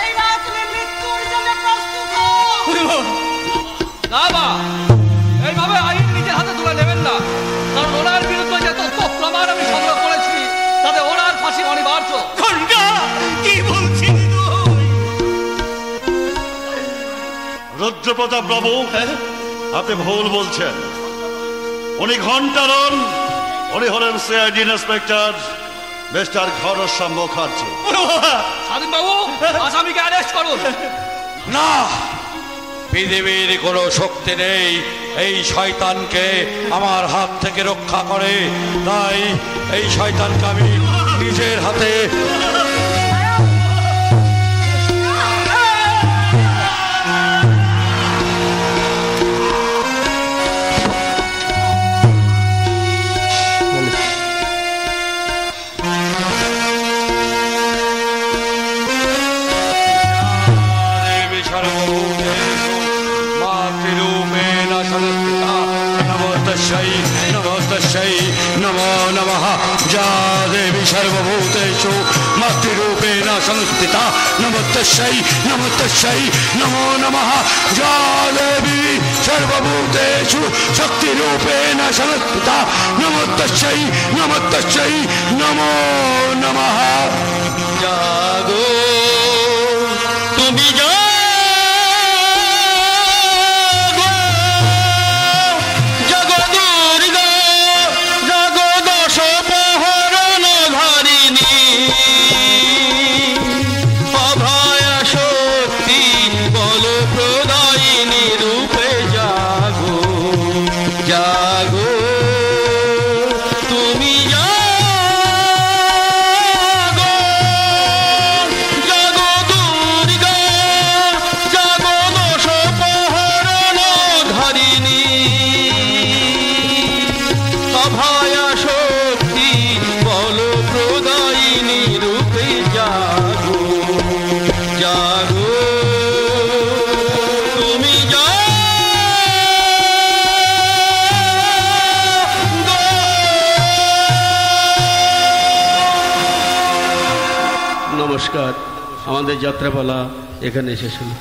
এইবার তুমি মৃত্যুর জন্য প্রস্তুত হও। না মা, এইভাবে আইন নিজের হাতে তুলে নেবেন না, কারণ ওনার বিরুদ্ধে যে তথ্য প্রমাণ আমি সংগ্রহ করেছি তাতে ওনার ফাঁসি অনিবার্য। কি বলছিস? রুদ্রপ্রতাপ বাবু, আপনি ভুল বলছেন। উনি ঘন্টা নন, উনি হলেন CID inspector mister Ghanshyam Mukherjee. Swadhin babu, আসামিকে অ্যারেস্ট করুন। না, পৃথিবীর কোনো শক্তি নেই এই শয়তানকে আমার হাত থেকে রক্ষা করে, তাই এই শয়তানকে আমি নিজের হাতে नमो नमः। जा देवी सर्वभूतेषु मातृरूपेण संस्थिता नमोस्तस्यै नमोस्तस्यै नमो नमः। जा देवी सर्वभूतेषु शक्तिरूपेण संस्थिता नमोस्तस्यै नमोस्तस्यै नमो नमः। जागो तुम्हें जा নমস্কার, আমাদের যাত্রাপালা এখানে শেষ হলো।